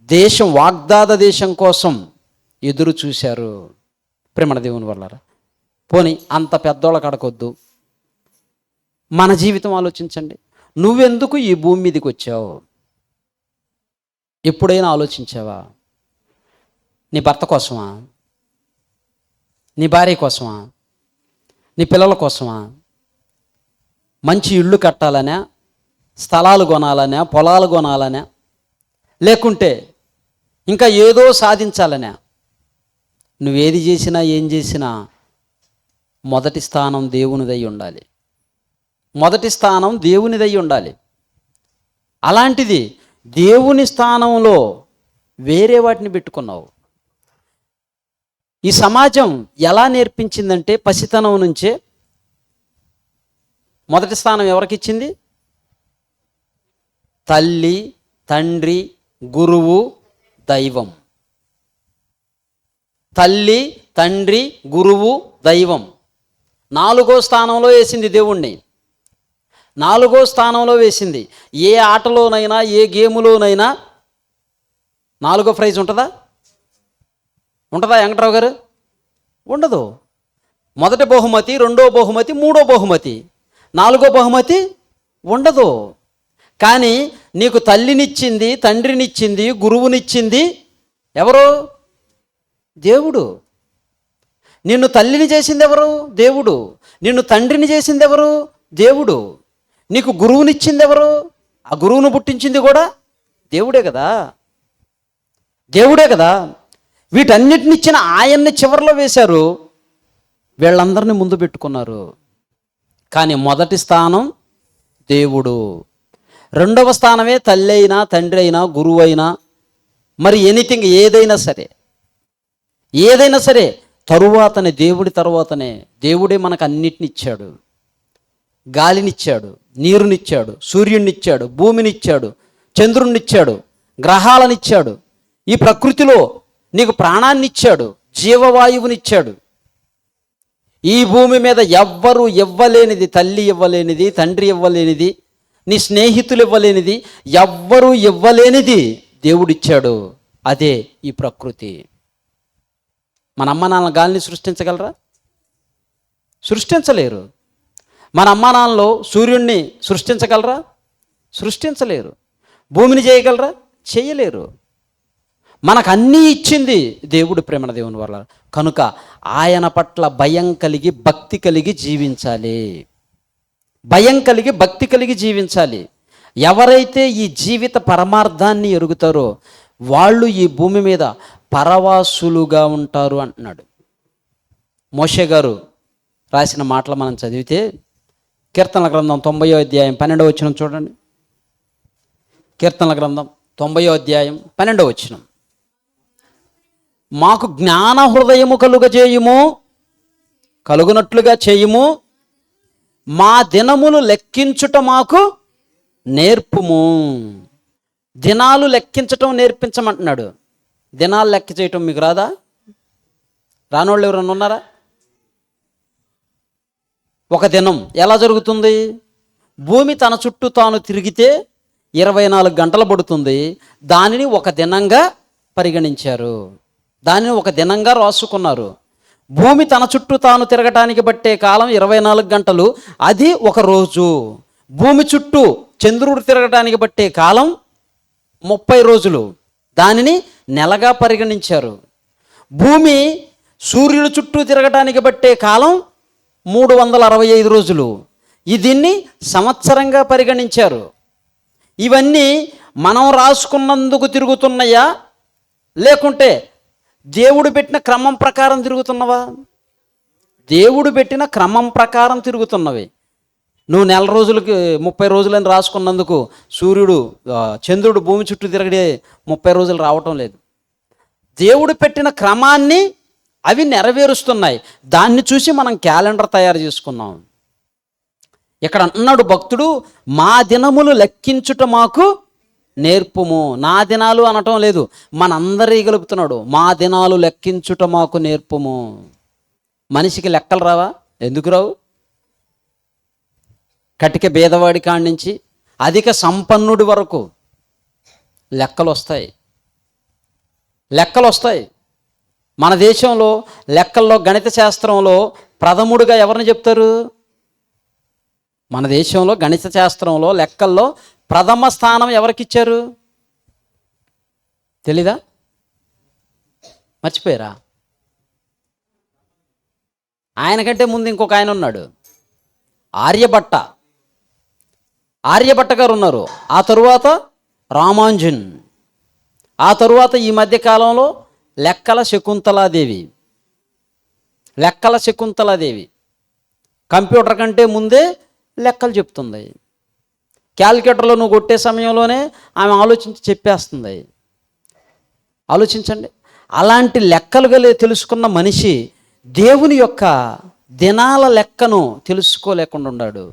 దేశం, వాగ్దాత దేశం కోసం ఎదురు చూశారు. ప్రేమ దేవుని వల్లరా, పోనీ అంత పెద్దోళ్ళ కడకొద్దు, మన జీవితం ఆలోచించండి. నువ్వెందుకు ఈ భూమి మీదకి వచ్చావు? ఎప్పుడైనా ఆలోచించావా? నీ భర్త కోసమా? నీ భార్య కోసమా? నీ పిల్లల కోసమా? మంచి ఇళ్ళు కట్టాలనే, స్థలాలు కొనాలనే, పొలాలు కొనాలనే, లేకుంటే ఇంకా ఏదో సాధించాలనే? నువ్వేది చేసినా ఏం చేసినా మొదటి స్థానం దేవునిదై ఉండాలి. మొదటి స్థానం దేవునిదై ఉండాలి. అలాంటిది దేవుని స్థానంలో వేరే వాటిని పెట్టుకున్నావు. ఈ సమాజం ఎలా నేర్పించిందంటే పసితనం నుంచే మొదటి స్థానం ఎవరికిచ్చింది? తల్లి, తండ్రి, గురువు, దైవం. తల్లి, తండ్రి, గురువు, దైవం. 4వ స్థానంలో వేసింది దేవుణ్ణి. 4వ స్థానంలో వేసింది. ఏ ఆటలోనైనా, ఏ గేములోనైనా 4వ ప్రైజ్ ఉంటుందా? ఉంటుందా వెంకట్రావు గారు? ఉండదు. మొదటి బహుమతి, 2వ బహుమతి, 3వ బహుమతి, 4వ బహుమతి ఉండదు. కానీ నీకు తల్లినిచ్చింది, తండ్రినిచ్చింది, గురువునిచ్చింది ఎవరు? దేవుడు. నిన్ను తల్లిని చేసింది ఎవరు? దేవుడు. నిన్ను తండ్రిని చేసింది ఎవరు? దేవుడు. నీకు గురువునిచ్చింది ఎవరు? ఆ గురువును పుట్టించింది కూడా దేవుడే కదా. దేవుడే కదా. వీటన్నిటినిచ్చిన ఆయన్ని చివరిలో వేశారు, వీళ్ళందరినీ ముందు పెట్టుకున్నారు. కానీ మొదటి స్థానం దేవుడు. 2వ స్థానమే తల్లి అయినా, తండ్రి అయినా, గురువు అయినా, మరి ఎనీథింగ్ ఏదైనా సరే, ఏదైనా సరే తరువాతనే, దేవుడి తరువాతనే. దేవుడే మనకు అన్నిటిని ఇచ్చాడు. గాలినిచ్చాడు, నీరునిచ్చాడు, సూర్యునిచ్చాడు, భూమినిచ్చాడు, చంద్రునిచ్చాడు, గ్రహాలనిచ్చాడు, ఈ ప్రకృతిలో నీకు ప్రాణాన్నిచ్చాడు, జీవవాయువునిచ్చాడు. ఈ భూమి మీద ఎవ్వరూ ఇవ్వలేనిది, తల్లి ఇవ్వలేనిది, తండ్రి ఇవ్వలేనిది, నీ స్నేహితులు ఇవ్వలేనిది, ఎవ్వరూ ఇవ్వలేనిది దేవుడిచ్చాడు. అదే ఈ ప్రకృతి. మన అమ్మ నాన్న గాలిని సృష్టించగలరా? సృష్టించలేరు. మన అమ్మ నాన్నలో సూర్యుడిని సృష్టించగలరా? సృష్టించలేరు. భూమిని చేయగలరా? చేయలేరు. మనకు అన్నీ ఇచ్చింది దేవుడు. ప్రేమ దేవుని వల్ల కనుక ఆయన పట్ల భయం కలిగి, భక్తి కలిగి జీవించాలి. భయం కలిగి, భక్తి కలిగి జీవించాలి. ఎవరైతే ఈ జీవిత పరమార్థాన్ని ఎరుగుతారో వాళ్ళు ఈ భూమి మీద పరవాసులుగా ఉంటారు అంటున్నాడు. మోషే గారు రాసిన మాటలు మనం చదివితే కీర్తనల గ్రంథం 90వ అధ్యాయం 12వ వచనం చూడండి. కీర్తనల గ్రంథం 90వ అధ్యాయం 12వ వచనం. మాకు జ్ఞాన హృదయము కలుగునట్లుగా చేయుము, మా దినములు లెక్కించుట మాకు నేర్పుము. దినాలు లెక్కించటం నేర్పించమంటున్నాడు. దినాలు లెక్క చేయటం మీకు రాదా? రానోళ్ళు ఎవరన్నా ఉన్నారా? ఒక దినం ఎలా జరుగుతుంది? భూమి తన చుట్టూ తాను తిరిగితే 24 గంటలు పడుతుంది. దానిని ఒక దినంగా పరిగణించారు, దానిని ఒక దినంగా రాసుకున్నారు. భూమి తన చుట్టూ తాను తిరగటానికి పట్టే కాలం 24 గంటలు, అది ఒక రోజు. భూమి చుట్టూ చంద్రుడు తిరగటానికి పట్టే కాలం 30 రోజులు, దానిని నెలగా పరిగణించారు. భూమి సూర్యుడు చుట్టూ తిరగటానికి పట్టే కాలం 365 రోజులు, దీన్ని సంవత్సరంగా పరిగణించారు. ఇవన్నీ మనం రాసుకున్నందుకు తిరుగుతున్నాయా, లేకుంటే దేవుడు పెట్టిన క్రమం ప్రకారం తిరుగుతున్నవా? దేవుడు పెట్టిన క్రమం ప్రకారం తిరుగుతున్నవి. నువ్వు 4 రోజులకి 30 రోజులని రాసుకున్నందుకు సూర్యుడు, చంద్రుడు భూమి చుట్టూ తిరగడే 30 రోజులు రావటం లేదు. దేవుడు పెట్టిన క్రమాన్ని అవి నెరవేరుస్తున్నాయి. దాన్ని చూసి మనం క్యాలెండర్ తయారు చేసుకున్నాం. ఇక్కడ అన్నాడు భక్తుడు, మా దినములు లెక్కించుట మాకు నేర్పుము. నా దినాలు అనటం లేదు, మనందరి గలుపుతున్నాడు. మా దినాలు లెక్కించుట మాకు నేర్పుము. మనిషికి లెక్కలు రావా? ఎందుకు రావు? కటిక భేదవాడి కాడి నుంచి అధిక సంపన్నుడి వరకు లెక్కలు వస్తాయి. లెక్కలు వస్తాయి. మన దేశంలో లెక్కల్లో, గణిత శాస్త్రంలో ప్రథముడుగా ఎవరిని చెప్తారు? మన దేశంలో గణిత శాస్త్రంలో లెక్కల్లో ప్రథమ స్థానం ఎవరికి ఇచ్చారు? తెలీదా? మర్చిపోయారా? ఆయనకంటే ముందు ఇంకొక ఆయన ఉన్నాడు, ఆర్యభట్ట. ఆర్యభట్ట గారు ఉన్నారు. ఆ తరువాత రామానుజన్. ఆ తరువాత ఈ మధ్య కాలంలో లెక్కల శకుంతలాదేవి. లెక్కల శకుంతలాదేవి కంప్యూటర్ కంటే ముందే లెక్కలు చెప్తుంది. క్యాలిక్యులేటర్లో నువ్వు కొట్టే సమయంలోనే ఆమె ఆలోచించి చెప్పేస్తుంది. ఆలోచించండి. అలాంటి లెక్కలు తెలుసుకున్న మనిషి దేవుని యొక్క దినాల లెక్కను తెలుసుకోలేకుండా ఉన్నాడు.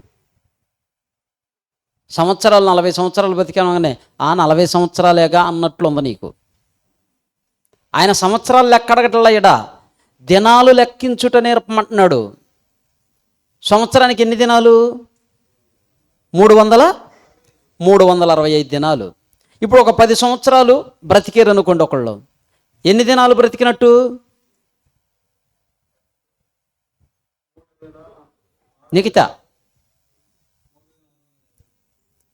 సంవత్సరాలు 40 సంవత్సరాలు బతికానగానే 40 సంవత్సరాలేగా అన్నట్లుంది నీకు. ఆయన సంవత్సరాలు లెక్క అడగట్లా, దినాలు లెక్కించుట నేర్పమంటున్నాడు. సంవత్సరానికి ఎన్ని దినాలు? 365 దినాలు. ఇప్పుడు ఒక 10 సంవత్సరాలు బ్రతికేరు అనుకోండి ఒకళ్ళు, ఎన్ని దినాలు బ్రతికినట్టు? మిగతా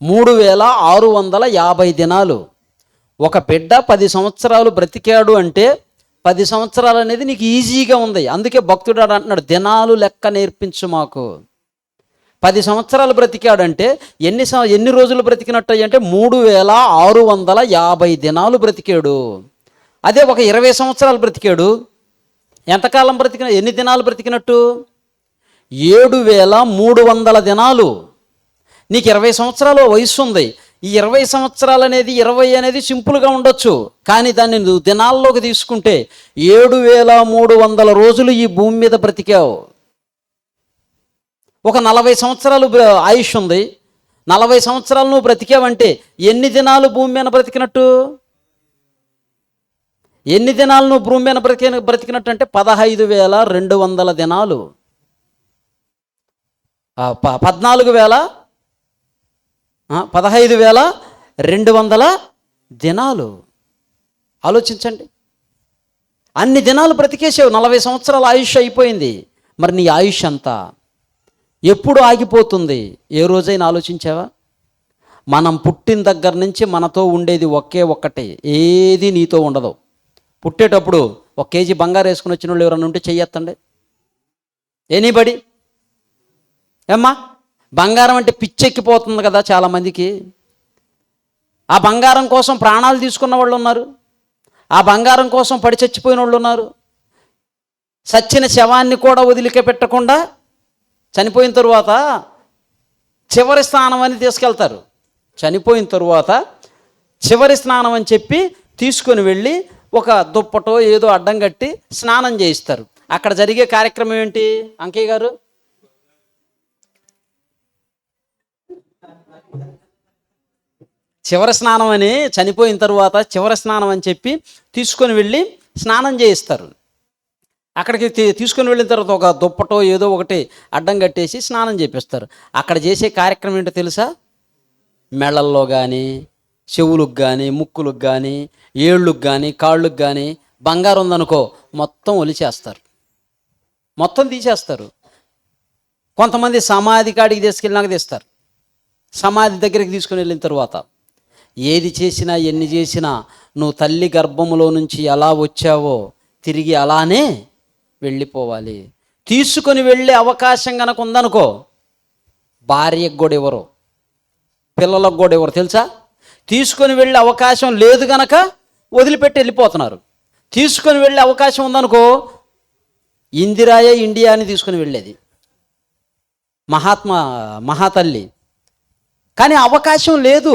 3650 దినాలు. ఒక బిడ్డ 10 సంవత్సరాలు బ్రతికాడు అంటే 10 సంవత్సరాలు అనేది నీకు ఈజీగా ఉంది. అందుకే భక్తుడు అంటున్నాడు, దినాలు లెక్క నేర్పించు మాకు. 10 సంవత్సరాలు బ్రతికాడంటే ఎన్ని రోజులు బ్రతికినట్టు అంటే 3650 దినాలు బ్రతికాడు. అదే ఒక 20 సంవత్సరాలు బ్రతికాడు, ఎంతకాలం ఎన్ని దినాలు బ్రతికినట్టు? 7300 దినాలు. నీకు 20 సంవత్సరాలు వయసు ఉంది. ఈ 20 సంవత్సరాలు అనేది 20 అనేది సింపుల్గా ఉండొచ్చు, కానీ దాన్ని నువ్వు దినాల్లోకి తీసుకుంటే 7300 రోజులు ఈ భూమి మీద బ్రతికావు. ఒక 40 సంవత్సరాలు ఆయుష్ ఉంది. 40 సంవత్సరాలు నువ్వు బ్రతికావంటే ఎన్ని దినాలు భూమి మీద బ్రతికినట్టు? ఎన్ని దినాలు నువ్వు భూమి మీద బ్రతికినట్టు అంటే 15200 దినాలు. 15200 దినాలు. ఆలోచించండి. అన్ని దినాలు బ్రతికేసావు. 40 సంవత్సరాల ఆయుష్ అయిపోయింది. మరి నీ ఆయుష్ అంతా ఎప్పుడు ఆగిపోతుంది? ఏ రోజైనా ఆలోచించావా? మనం పుట్టిన దగ్గర నుంచి మనతో ఉండేది ఒకే ఒక్కటే, ఏది నీతో ఉండదు. పుట్టేటప్పుడు 1 కేజీ బంగారు వేసుకుని వచ్చిన వాళ్ళు ఎవరన్నా ఉంటే చెయ్యొత్తండి. ఎనీబడి? ఏమ్మా, బంగారం అంటే పిచ్చెక్కిపోతుంది కదా చాలామందికి. ఆ బంగారం కోసం ప్రాణాలు తీసుకున్న వాళ్ళు ఉన్నారు, ఆ బంగారం కోసం పడి చచ్చిపోయిన వాళ్ళు ఉన్నారు. సచ్చిన శవాన్ని కూడా వదిలిపెట్టకుండా చనిపోయిన తరువాత చివరి స్నానం అని తీసుకెళ్తారు. చనిపోయిన తరువాత చివరి స్నానం అని చెప్పి తీసుకొని వెళ్ళి ఒక దుప్పటో ఏదో అడ్డం కట్టి స్నానం చేయిస్తారు. అక్కడ జరిగే కార్యక్రమం ఏంటి అంకయ్య గారు? చివరి స్నానం అని, చనిపోయిన తరువాత చివరి స్నానం అని చెప్పి తీసుకొని వెళ్ళి స్నానం చేయిస్తారు. అక్కడికి తీసుకొని వెళ్ళిన తర్వాత ఒక దుప్పటో ఏదో ఒకటి అడ్డం కట్టేసి స్నానం చేపిస్తారు. అక్కడ చేసే కార్యక్రమం ఏంటో తెలుసా? మెళ్ళల్లో కానీ, చెవులకు కానీ, ముక్కులకు కానీ, ఏళ్ళకు కానీ, కాళ్ళకు కానీ బంగారం ఉందనుకో మొత్తం ఒలిచేస్తారు, మొత్తం తీసేస్తారు. కొంతమంది సమాధి కాడికి తీసుకెళ్ళినాక తీస్తారు. సమాధి దగ్గరికి తీసుకుని వెళ్ళిన తర్వాత ఏది చేసినా ఎన్ని చేసినా నువ్వు తల్లి గర్భములో నుంచి ఎలా వచ్చావో తిరిగి అలానే వెళ్ళిపోవాలి. తీసుకొని వెళ్ళే అవకాశం కనుక ఉందనుకో భార్యకు కూడా ఎవరు, పిల్లలకు కూడా ఎవరు తెలుసా? తీసుకొని వెళ్ళే అవకాశం లేదు గనక వదిలిపెట్టి వెళ్ళిపోతున్నారు. తీసుకొని వెళ్ళే అవకాశం ఉందనుకో ఇందిరాయే ఇండియా అని తీసుకొని వెళ్ళేది, మహాతల్లి. కానీ అవకాశం లేదు,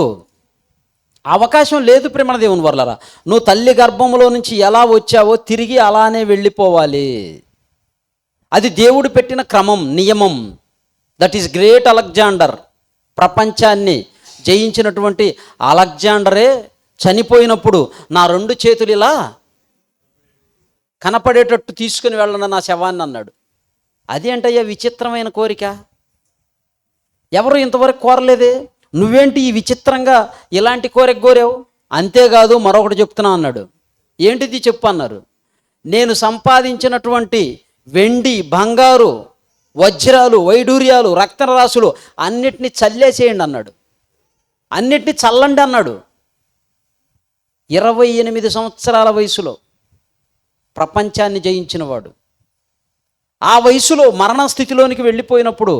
అవకాశం లేదు ప్రేమ దేవుని వర్లరా. నువ్వు తల్లి గర్భంలో నుంచి ఎలా వచ్చావో తిరిగి అలానే వెళ్ళిపోవాలి. అది దేవుడు పెట్టిన క్రమం, నియమం. That is great Alexander. ప్రపంచాన్ని జయించినటువంటి అలెగ్జాండరే చనిపోయినప్పుడు నా 2 చేతులు ఇలా కనపడేటట్టు తీసుకుని వెళ్ళను నా శవాన్ని అన్నాడు. అది ఏంటయ్యా విచిత్రమైన కోరిక. ఎవరు ఇంతవరకు కోరలేదే, నువ్వేంటి ఈ విచిత్రంగా ఇలాంటి కోరిక కోరావు? అంతేకాదు మరొకటి చెప్తున్నా అన్నాడు. ఏంటిది చెప్పు అన్నారు. నేను సంపాదించినటువంటి వెండి, బంగారు, వజ్రాలు, వైడూర్యాలు, రక్తరాసులు అన్నిటినీ చల్లేసేయండి అన్నాడు. అన్నిటినీ చల్లండి అన్నాడు. 28 సంవత్సరాల వయసులో ప్రపంచాన్ని జయించినవాడు. ఆ వయసులో మరణ స్థితిలోనికి వెళ్ళిపోయినప్పుడు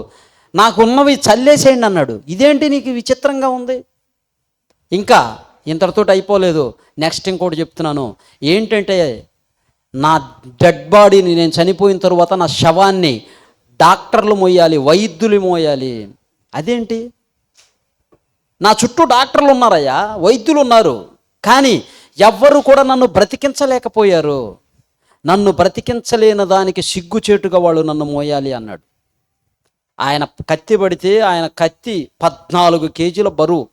నాకున్నవి చల్లేసేయండి అన్నాడు. ఇదేంటి నీకు విచిత్రంగా ఉంది? ఇంకా ఇంతటితో అయిపోలేదు. నెక్స్ట్ ఇంకోటి చెప్తున్నాను. ఏంటంటే, నా డెడ్ బాడీని, నేను చనిపోయిన తరువాత నా శవాన్ని డాక్టర్లు మోయాలి, వైద్యులు మోయాలి. అదేంటి? నా చుట్టూ డాక్టర్లు ఉన్నారయ్యా, వైద్యులు ఉన్నారు, కానీ ఎవ్వరు కూడా నన్ను బ్రతికించలేకపోయారు. నన్ను బ్రతికించలేని దానికి సిగ్గుచేటుగా వాళ్ళు నన్ను మోయాలి అన్నాడు. ఆయన కత్తి పడితే ఆయన కత్తి 14 కేజీల బరువు.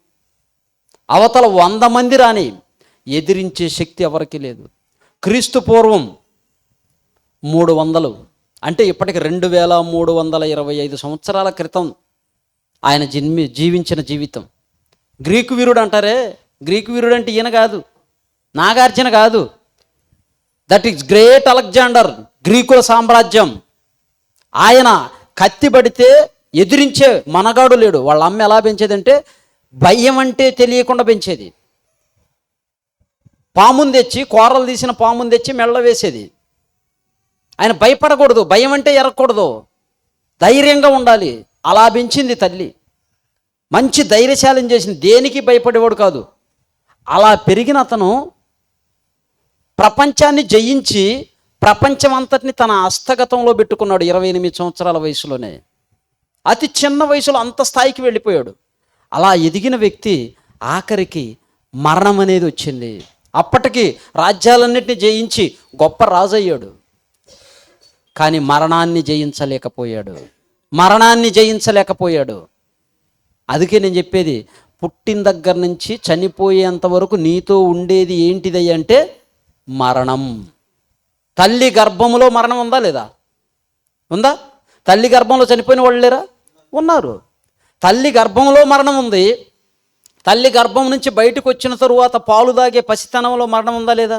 అవతల 100 మంది రాని ఎదిరించే శక్తి ఎవరికి లేదు. క్రీస్తు పూర్వం 300 అంటే ఇప్పటికి 2325 సంవత్సరాల క్రితం ఆయన జీవించిన జీవితం. గ్రీకు వీరుడు అంటారే, గ్రీకు వీరుడు అంటే ఈయన కాదు, నాగార్జున కాదు. దట్ ఈస్ గ్రేట్ అలెగ్జాండర్, గ్రీకుల సామ్రాజ్యం. ఆయన కత్తి పడితే ఎదిరించే మనగాడు లేడు. వాళ్ళ అమ్మ ఎలా పెంచేదంటే భయం అంటే తెలియకుండా పెంచేది. పాముని తెచ్చి, కూరలు తీసిన పాముని తెచ్చి మెళ్ళ వేసేది. ఆయన భయపడకూడదు, భయం అంటే ఎరగకూడదు, ధైర్యంగా ఉండాలి. అలా పెంచింది తల్లి. మంచి ధైర్యశాలం చేసింది, దేనికి భయపడేవాడు కాదు. అలా పెరిగిన అతను ప్రపంచాన్ని జయించి ప్రపంచం అంతటిని తన హస్తగతంలో పెట్టుకున్నాడు 28 సంవత్సరాల వయసులోనే. అతి చిన్న వయసులో అంత స్థాయికి వెళ్ళిపోయాడు. అలా ఎదిగిన వ్యక్తి ఆఖరికి మరణం అనేది వచ్చింది. అప్పటికి రాజ్యాలన్నింటినీ జయించి గొప్ప రాజు అయ్యాడు, కానీ మరణాన్ని జయించలేకపోయాడు. మరణాన్ని జయించలేకపోయాడు. అందుకే నేను చెప్పేది, పుట్టిన దగ్గర నుంచి చనిపోయేంత వరకు నీతో ఉండేది ఏంటిది అంటే మరణం. తల్లి గర్భంలో మరణం ఉందా లేదా? ఉందా? తల్లి గర్భంలో చనిపోయిన వాళ్ళు లేరా? ఉన్నారు. తల్లి గర్భంలో మరణం ఉంది. తల్లి గర్భం నుంచి బయటకు వచ్చిన తరువాత పాలు దాగే పసితనంలో మరణం ఉందా లేదా?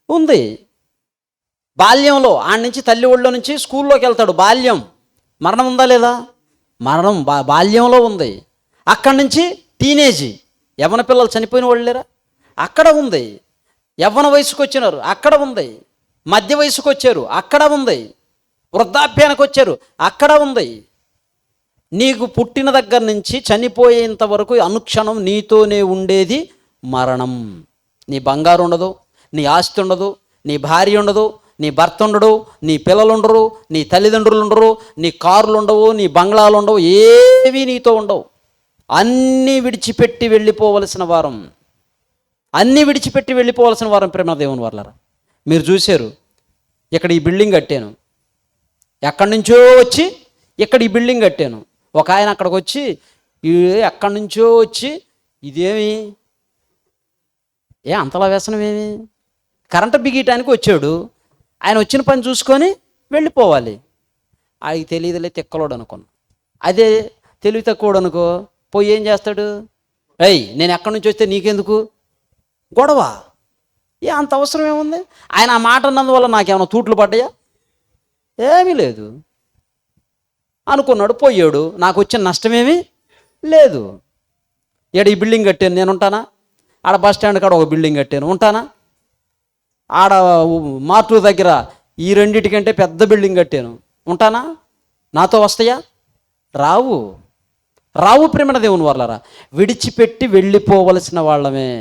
ఉంది. బాల్యంలో ఆడ నుంచి తల్లి ఒళ్ళో నుంచి స్కూల్లోకి వెళ్తాడు, బాల్యం, మరణం ఉందా లేదా? మరణం బాల్యంలో ఉంది. అక్కడి నుంచి టీనేజీ, యవ్వన పిల్లలు చనిపోయిన వాళ్ళు లేరా? అక్కడ ఉంది. యవ్వన వయసుకు వచ్చినారు, అక్కడ ఉంది. మధ్య వయసుకు వచ్చారు, అక్కడ ఉంది. వృద్ధాప్యానికి వచ్చారు, అక్కడ ఉంది. నీకు పుట్టిన దగ్గర నుంచి చనిపోయేంత వరకు అనుక్షణం నీతోనే ఉండేది మరణం. నీ బంగారు ఉండదు, నీ ఆస్తి ఉండదు, నీ భార్య ఉండదు, నీ భర్త ఉండడు, నీ పిల్లలు ఉండరు, నీ తల్లిదండ్రులు ఉండరు, నీ కార్లు ఉండవు, నీ బంగ్లాలు ఉండవు, ఏవి నీతో ఉండవు. అన్నీ విడిచిపెట్టి వెళ్ళిపోవలసిన వారం, అన్నీ విడిచిపెట్టి వెళ్ళిపోవలసిన వారం. ప్రేమ దేవుని వాళ్ళరా, మీరు చూశారు, ఇక్కడ ఈ బిల్డింగ్ కట్టాను, ఎక్కడి నుంచో వచ్చి ఇక్కడ ఈ బిల్డింగ్ కట్టాను. ఒక ఆయన అక్కడికి వచ్చి ఎక్కడి నుంచో వచ్చి ఇదేమి అంతలా వ్యసనమేమి, కరెంటు బిగీయటానికి వచ్చాడు. ఆయన వచ్చిన పని చూసుకొని వెళ్ళిపోవాలి. ఆయనకి తెలియదులే, తిక్కలోడు అనుకున్నా. అదే తెలివి తక్కువడు అనుకో, పోయి ఏం చేస్తాడు? నేను ఎక్కడి నుంచి వస్తే నీకెందుకు గొడవ? అంత అవసరం ఏముంది? ఆయన ఆ మాట అన్నందువల్ల నాకేమైనా తూట్లు పడ్డాయా? ఏమీ లేదు అనుకున్నాడు, పోయాడు. నాకు వచ్చిన నష్టమేమీ లేదు. ఈ బిల్డింగ్ కట్టాను, నేను ఉంటానా? ఆడ బస్ స్టాండ్ కాడ ఒక బిల్డింగ్ కట్టాను, ఉంటానా? ఆడ మార్టూర్ దగ్గర ఈ రెండిటికంటే పెద్ద బిల్డింగ్ కట్టాను, ఉంటానా? నాతో వస్తాయా? రావు. రావు. ప్రేమ దేవుని వాళ్ళరా, విడిచిపెట్టి వెళ్ళిపోవలసిన వాళ్ళమే.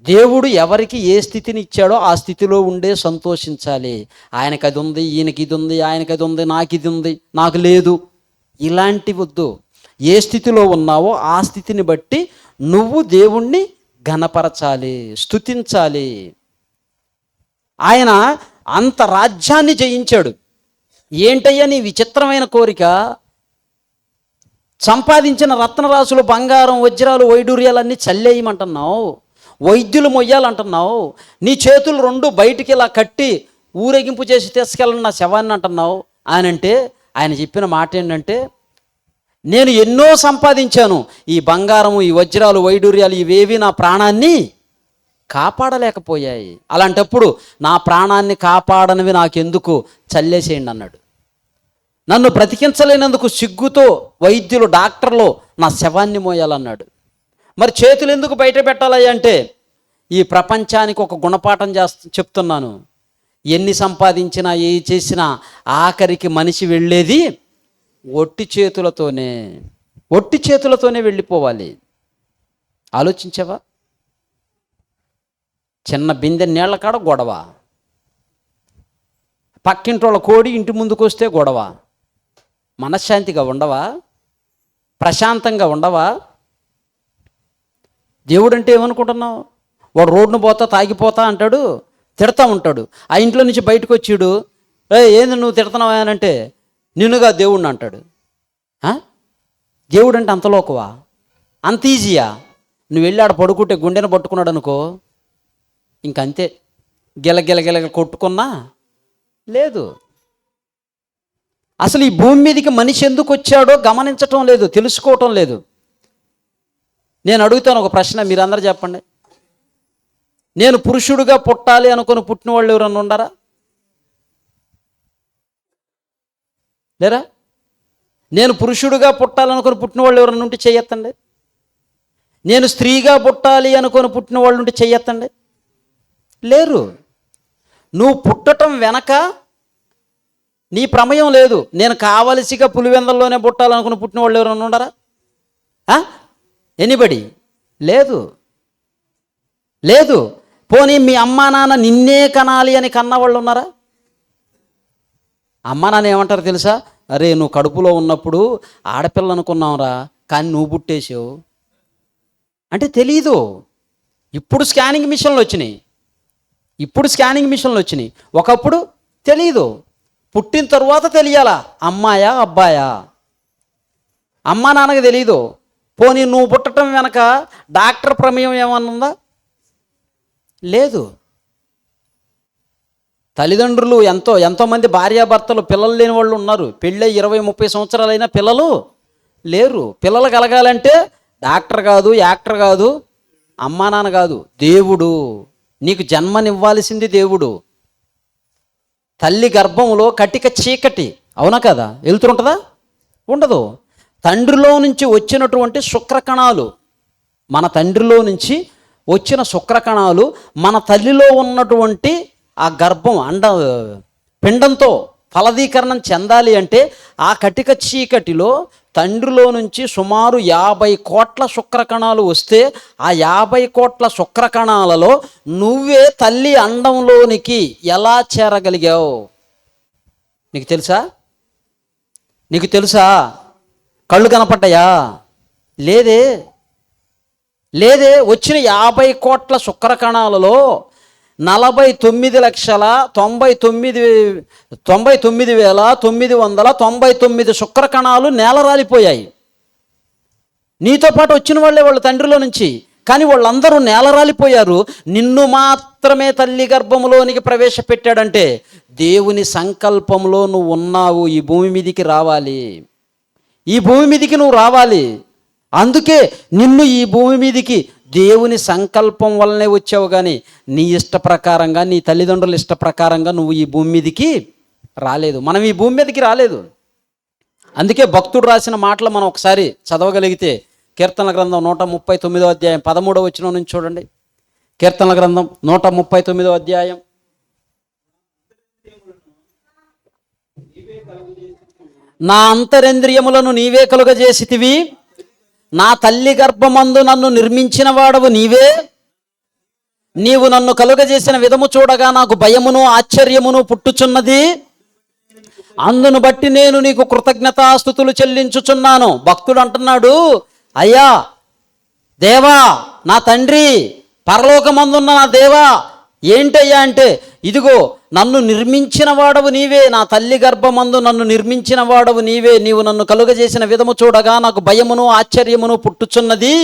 దేవుడు ఎవరికి ఏ స్థితిని ఇచ్చాడో ఆ స్థితిలో ఉండే సంతోషించాలి. ఆయనకి అది ఉంది, ఈయనకి ఇది ఉంది, ఆయనకి అది ఉంది, నాకు ఇది ఉంది, నాకు లేదు, ఇలాంటి వద్దు. ఏ స్థితిలో ఉన్నావో ఆ స్థితిని బట్టి నువ్వు దేవుణ్ణి ఘనపరచాలి, స్తుతించాలి. ఆయన అంత రాజ్యాన్ని జయించాడు. ఏంటయ్యా నీ విచిత్రమైన కోరిక? సంపాదించిన రత్నరాశులు, బంగారం, వజ్రాలు, వైడూర్యాలన్నీ చల్లేయమంటున్నావు, వైద్యులు మొయ్యాలంటున్నావు, నీ చేతులు 2 బయటికి ఇలా కట్టి ఊరేగింపు చేసి తీసుకెళ్ళండి నా శవాన్ని అంటున్నావు. ఆయన చెప్పిన మాట ఏంటంటే, నేను ఎన్నో సంపాదించాను, ఈ బంగారము, ఈ వజ్రాలు, వైడూర్యాలు ఇవేవి నా ప్రాణాన్ని కాపాడలేకపోయాయి. అలాంటప్పుడు నా ప్రాణాన్ని కాపాడనివి నాకెందుకు, చల్లేసేయండి అన్నాడు. నన్ను బ్రతికించలేనందుకు సిగ్గుతో వైద్యులు, డాక్టర్లు నా శవాన్ని మోయాలన్నాడు. మరి చేతులు ఎందుకు బయట పెట్టాలి అంటే, ఈ ప్రపంచానికి ఒక గుణపాఠం చెప్తున్నాను. ఎన్ని సంపాదించినా, ఏ చేసినా ఆఖరికి మనిషి వెళ్ళేది ఒట్టి చేతులతోనే వెళ్ళిపోవాలి. ఆలోచించావా? చిన్న బిందె నీళ్ల కాడ గొడవ, పక్కింటోళ్ళ కోడి ఇంటి ముందుకు వస్తే గొడవ. మనశ్శాంతిగా ఉండవా? ప్రశాంతంగా ఉండవా? దేవుడు అంటే ఏమనుకుంటున్నావు? వాడు రోడ్డును పోతా తాగిపోతా అంటాడు, తిడతా ఉంటాడు. ఆ ఇంట్లో నుంచి బయటకు వచ్చిడు, ఏంది నువ్వు తిడుతున్నావా అని అంటే, నిన్నుగా దేవుడిని అంటాడు. దేవుడు అంటే అంత లోకువా? అంత ఈజీయా? నువ్వు వెళ్ళి ఆడ పడుకుంటే గుండెను పట్టుకున్నాడు అనుకో, ఇంకంతే, గిల కొట్టుకున్నా లేదు. అసలు ఈ భూమి మీదకి మనిషి ఎందుకు వచ్చాడో గమనించటం లేదు, తెలుసుకోవటం లేదు. నేను అడుగుతాను ఒక ప్రశ్న, మీరందరూ చెప్పండి. నేను పురుషుడిగా పుట్టాలి అనుకుని పుట్టిన వాళ్ళు ఎవరన్నా ఉండారా? లేరా? నేను పురుషుడిగా పుట్టాలనుకుని పుట్టిన వాళ్ళు ఎవరన్నా ఉంటే చెయ్యొత్తండి. నేను స్త్రీగా పుట్టాలి అనుకుని పుట్టిన వాళ్ళు ఉంటే చెయ్యొత్తండి. లేరు. నువ్వు పుట్టటం వెనక నీ ప్రమేయం లేదు. నేను కావలసిగా పులివెందల్లోనే పుట్టాలనుకుని పుట్టిన వాళ్ళు ఎవరన్నా ఉండరా? ఎనీబడి? లేదు. పోనీ మీ అమ్మా నాన్న నిన్నే కనాలి అని కన్నవాళ్ళు ఉన్నారా? అమ్మా నాన్న ఏమంటారు తెలుసా? అరే నువ్వు కడుపులో ఉన్నప్పుడు ఆడపిల్ల అనుకున్నావురా, కానీ నువ్వు పుట్టేసావు అంటే తెలీదు. ఇప్పుడు స్కానింగ్ మిషన్లు వచ్చినాయి. ఒకప్పుడు తెలీదు. పుట్టిన తరువాత తెలియాలా అమ్మాయా అబ్బాయా? అమ్మా నాన్నకి తెలీదు. పోనీ నువ్వు పుట్టడం వెనక డాక్టర్ ప్రమేయం ఏమన్నా ఉందా? లేదు. తల్లిదండ్రులు ఎంతోమంది భార్యాభర్తలు పిల్లలు లేని వాళ్ళు ఉన్నారు. పెళ్ళై 20-30 సంవత్సరాలైనా పిల్లలు లేరు. పిల్లలు కలగాలంటే డాక్టర్ కాదు, యాక్టర్ కాదు, అమ్మా నాన్న కాదు, దేవుడు. నీకు జన్మనివ్వాల్సింది దేవుడు. తల్లి గర్భంలో కటిక చీకటి, అవునా కదా? వెళ్తుంటుందా? ఉండదు. తండ్రిలో నుంచి వచ్చినటువంటి శుక్రకణాలు, మన తండ్రిలో నుంచి వచ్చిన శుక్రకణాలు మన తల్లిలో ఉన్నటువంటి ఆ గర్భం పిండంతో ఫలదీకరణం చెందాలి అంటే ఆ కటిక చీకటిలో తండ్రిలో నుంచి సుమారు 50 కోట్ల శుక్రకణాలు వస్తే ఆ 50 కోట్ల శుక్రకణాలలో నువ్వే తల్లి అండంలోనికి ఎలా చేరగలిగావు? నీకు తెలుసా? కళ్ళు కనపడ్డాయా? లేదే. వచ్చిన 50 కోట్ల శుక్రకణాలలో 49,99,999 శుక్రకణాలు నేలరాలిపోయాయి. నీతో పాటు వచ్చిన వాళ్ళు తండ్రిలో నుంచి, కానీ వాళ్ళందరూ నేలరాలిపోయారు. నిన్ను మాత్రమే తల్లి గర్భంలోనికి ప్రవేశపెట్టాడంటే దేవుని సంకల్పంలో నువ్వు ఉన్నావు. ఈ భూమి మీదికి నువ్వు రావాలి. అందుకే నిన్ను ఈ భూమి మీదికి దేవుని సంకల్పం వల్లనే వచ్చావు, కానీ నీ ఇష్ట ప్రకారంగా, నీ తల్లిదండ్రుల ఇష్ట ప్రకారంగా నువ్వు ఈ భూమి మీదికి రాలేదు. మనం ఈ భూమి మీదకి రాలేదు. అందుకే భక్తుడు రాసిన మాటలు మనం ఒకసారి చదవగలిగితే, కీర్తనల గ్రంథం 139వ అధ్యాయం 13వ వచనం నుంచి చూడండి. కీర్తనల గ్రంథం 139వ అధ్యాయం. నా అంతరింద్రియములను నీవే కలుగజేసితివి, నా తల్లి గర్భమందు నన్ను నిర్మించిన వాడవు నీవే. నీవు నన్ను కలుగజేసిన విధము చూడగా నాకు భయమును ఆశ్చర్యమును పుట్టుచున్నది. అందును బట్టి నేను నీకు కృతజ్ఞతాస్తుతులు చెల్లించుచున్నాను. భక్తుడు అంటున్నాడు, అయ్యా దేవా, నా తండ్రి, పరలోకమందున్న నా దేవా, ఏంటయ్యా అంటే, ఇదిగో నన్ను నిర్మించిన వాడవు నీవే, నా తల్లి గర్భమందు నన్ను నిర్మించిన వాడవు నీవే. నీవు నన్ను కలుగజేసిన విధము చూడగా నాకు భయమును ఆశ్చర్యమును పుట్టుచున్నది.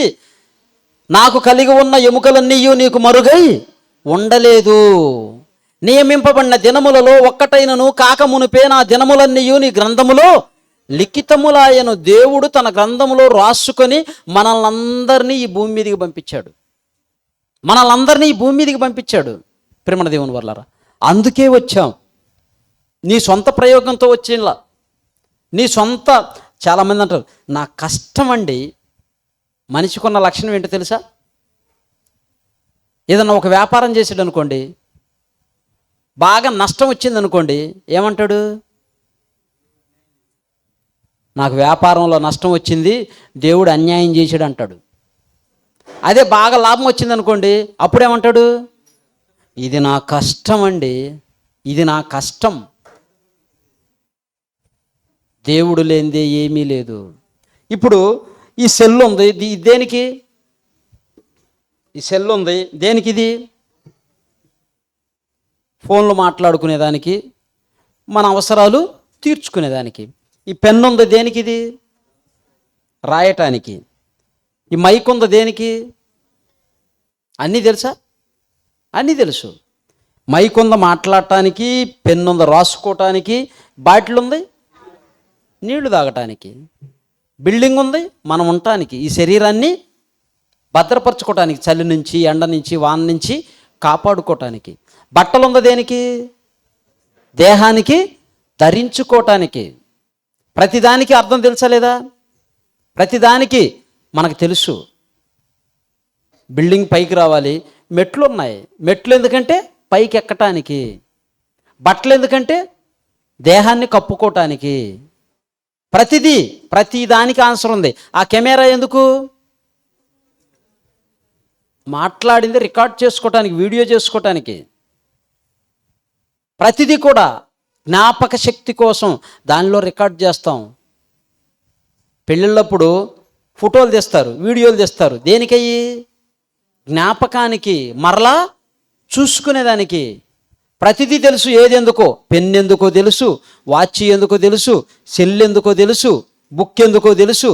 నాకు కలిగి ఉన్న ఎముకలన్నీ నీకు మరుగై ఉండలేదు. నియమింపబడిన దినములలో ఒక్కటైనను కాకమునుపే నా దినములన్నీ నీ గ్రంథములో లిఖితములాయను. దేవుడు తన గ్రంథములో రాసుకొని మనల్ని అందరినీ ఈ భూమి మీదకి పంపించాడు. మనల్ని అందరినీ ఈ భూమి మీదకి పంపించాడు. ప్రేమణ దేవుని వల్లరా, అందుకే వచ్చాం. నీ సొంత ప్రయోగంతో వచ్చేలా, నీ సొంత, చాలామంది అంటారు నా కష్టం అండి. మనిషికున్న లక్షణం ఏంటో తెలుసా? ఏదన్నా ఒక వ్యాపారం చేసాడు అనుకోండి, బాగా నష్టం వచ్చింది అనుకోండి, ఏమంటాడు? నాకు వ్యాపారంలో నష్టం వచ్చింది, దేవుడు అన్యాయం చేశాడు అంటాడు. అదే బాగా లాభం వచ్చింది అనుకోండి, అప్పుడేమంటాడు? ఇది నా కష్టం అండి, ఇది నా కష్టం. దేవుడు లేనిదే ఏమీ లేదు. ఇప్పుడు ఈ సెల్ ఉంది, దేనికి? ఈ సెల్ ఉంది దేనికి? ఇది ఫోన్లు మాట్లాడుకునేదానికి, మన అవసరాలు తీర్చుకునేదానికి. ఈ పెన్ ఉంది దేనికి? ఇది రాయటానికి. ఈ మైక్ ఉంది దేనికి? అన్నీ తెలుసా? అన్నీ తెలుసు. మైక్ ఉంది మాట్లాడటానికి, పెన్ ఉంది రాసుకోవటానికి, బాటిల్ ఉంది నీళ్లు తాగటానికి, బిల్డింగ్ ఉంది మనం ఉండటానికి, ఈ శరీరాన్ని భద్రపరచుకోవటానికి, చలి నుంచి, ఎండ నుంచి, వాన నుంచి కాపాడుకోవటానికి. బట్టలు ఉంది దేనికి? దేహానికి ధరించుకోవటానికి. ప్రతిదానికి అర్థం తెలుసా లేదా? ప్రతిదానికి మనకు తెలుసు. బిల్డింగ్ పైకి రావాలి, మెట్లు ఉన్నాయి. మెట్లు ఎందుకంటే పైకి ఎక్కటానికి. బట్టలు ఎందుకంటే దేహాన్ని కప్పుకోవటానికి. ప్రతిదానికి ఆన్సర్ ఉంది. ఆ కెమెరా ఎందుకు? మాట్లాడింది రికార్డ్ చేసుకోవటానికి, వీడియో చేసుకోవటానికి. ప్రతిదీ కూడా జ్ఞాపక శక్తి కోసం దానిలో రికార్డ్ చేస్తాం. పెళ్ళిళ్ళప్పుడు ఫోటోలు తీస్తారు, వీడియోలు తీస్తారు. దేనికయ్యి? జ్ఞాపకానికి, మరలా చూసుకునేదానికి. ప్రతిదీ తెలుసు. ఏది ఎందుకో? పెన్ ఎందుకో తెలుసు, వాచ్ ఎందుకో తెలుసు, సెల్ ఎందుకో తెలుసు, బుక్ ఎందుకో తెలుసు,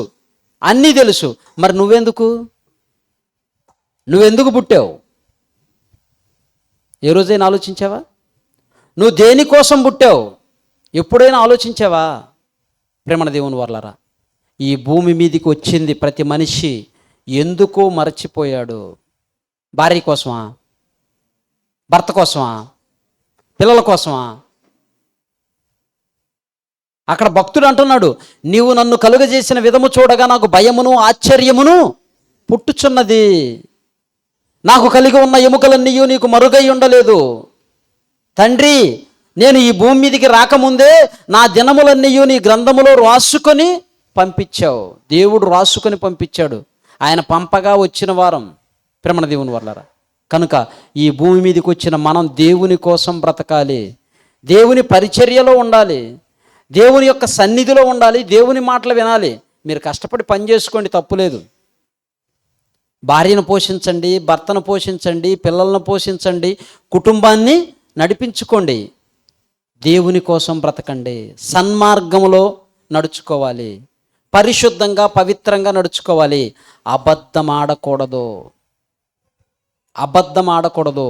అన్నీ తెలుసు. మరి నువ్వెందుకు పుట్టావు? ఏ రోజైనా ఆలోచించావా? నువ్వు దేనికోసం పుట్టావు ఎప్పుడైనా ఆలోచించావా? ప్రేమణ దేవుని వర్లారా, ఈ భూమి మీదకి వచ్చింది ప్రతి మనిషి ఎందుకో మరచిపోయాడు. భార్య కోసమా? భర్త కోసమా? పిల్లల కోసమా? అక్కడ భక్తుడు అంటున్నాడు, నీవు నన్ను కలుగజేసిన విధము చూడగా నాకు భయమును ఆశ్చర్యమును పుట్టుచున్నది. నాకు కలిగి ఉన్న ఎముకలన్నీ నీకు మరుగై ఉండలేదు. తండ్రి, నేను ఈ భూమి మీదకి రాకముందే నా దినములన్నీ నీ గ్రంథములో రాసుకొని పంపించావు. దేవుడు రాసుకొని పంపించాడు. ఆయన పంపగా వచ్చిన వారం ప్రేమణ దేవుని వర్లారా. కనుక ఈ భూమి మీదకి వచ్చిన మనం దేవుని కోసం బ్రతకాలి, దేవుని పరిచర్యలో ఉండాలి, దేవుని యొక్క సన్నిధిలో ఉండాలి, దేవుని మాటలు వినాలి. మీరు కష్టపడి పని చేసుకోండి, తప్పులేదు. భార్యను పోషించండి, భర్తను పోషించండి, పిల్లలను పోషించండి, కుటుంబాన్ని నడిపించుకోండి. దేవుని కోసం బ్రతకండి, సన్మార్గంలో నడుచుకోవాలి, పరిశుద్ధంగా పవిత్రంగా నడుచుకోవాలి. అబద్ధం ఆడకూడదు.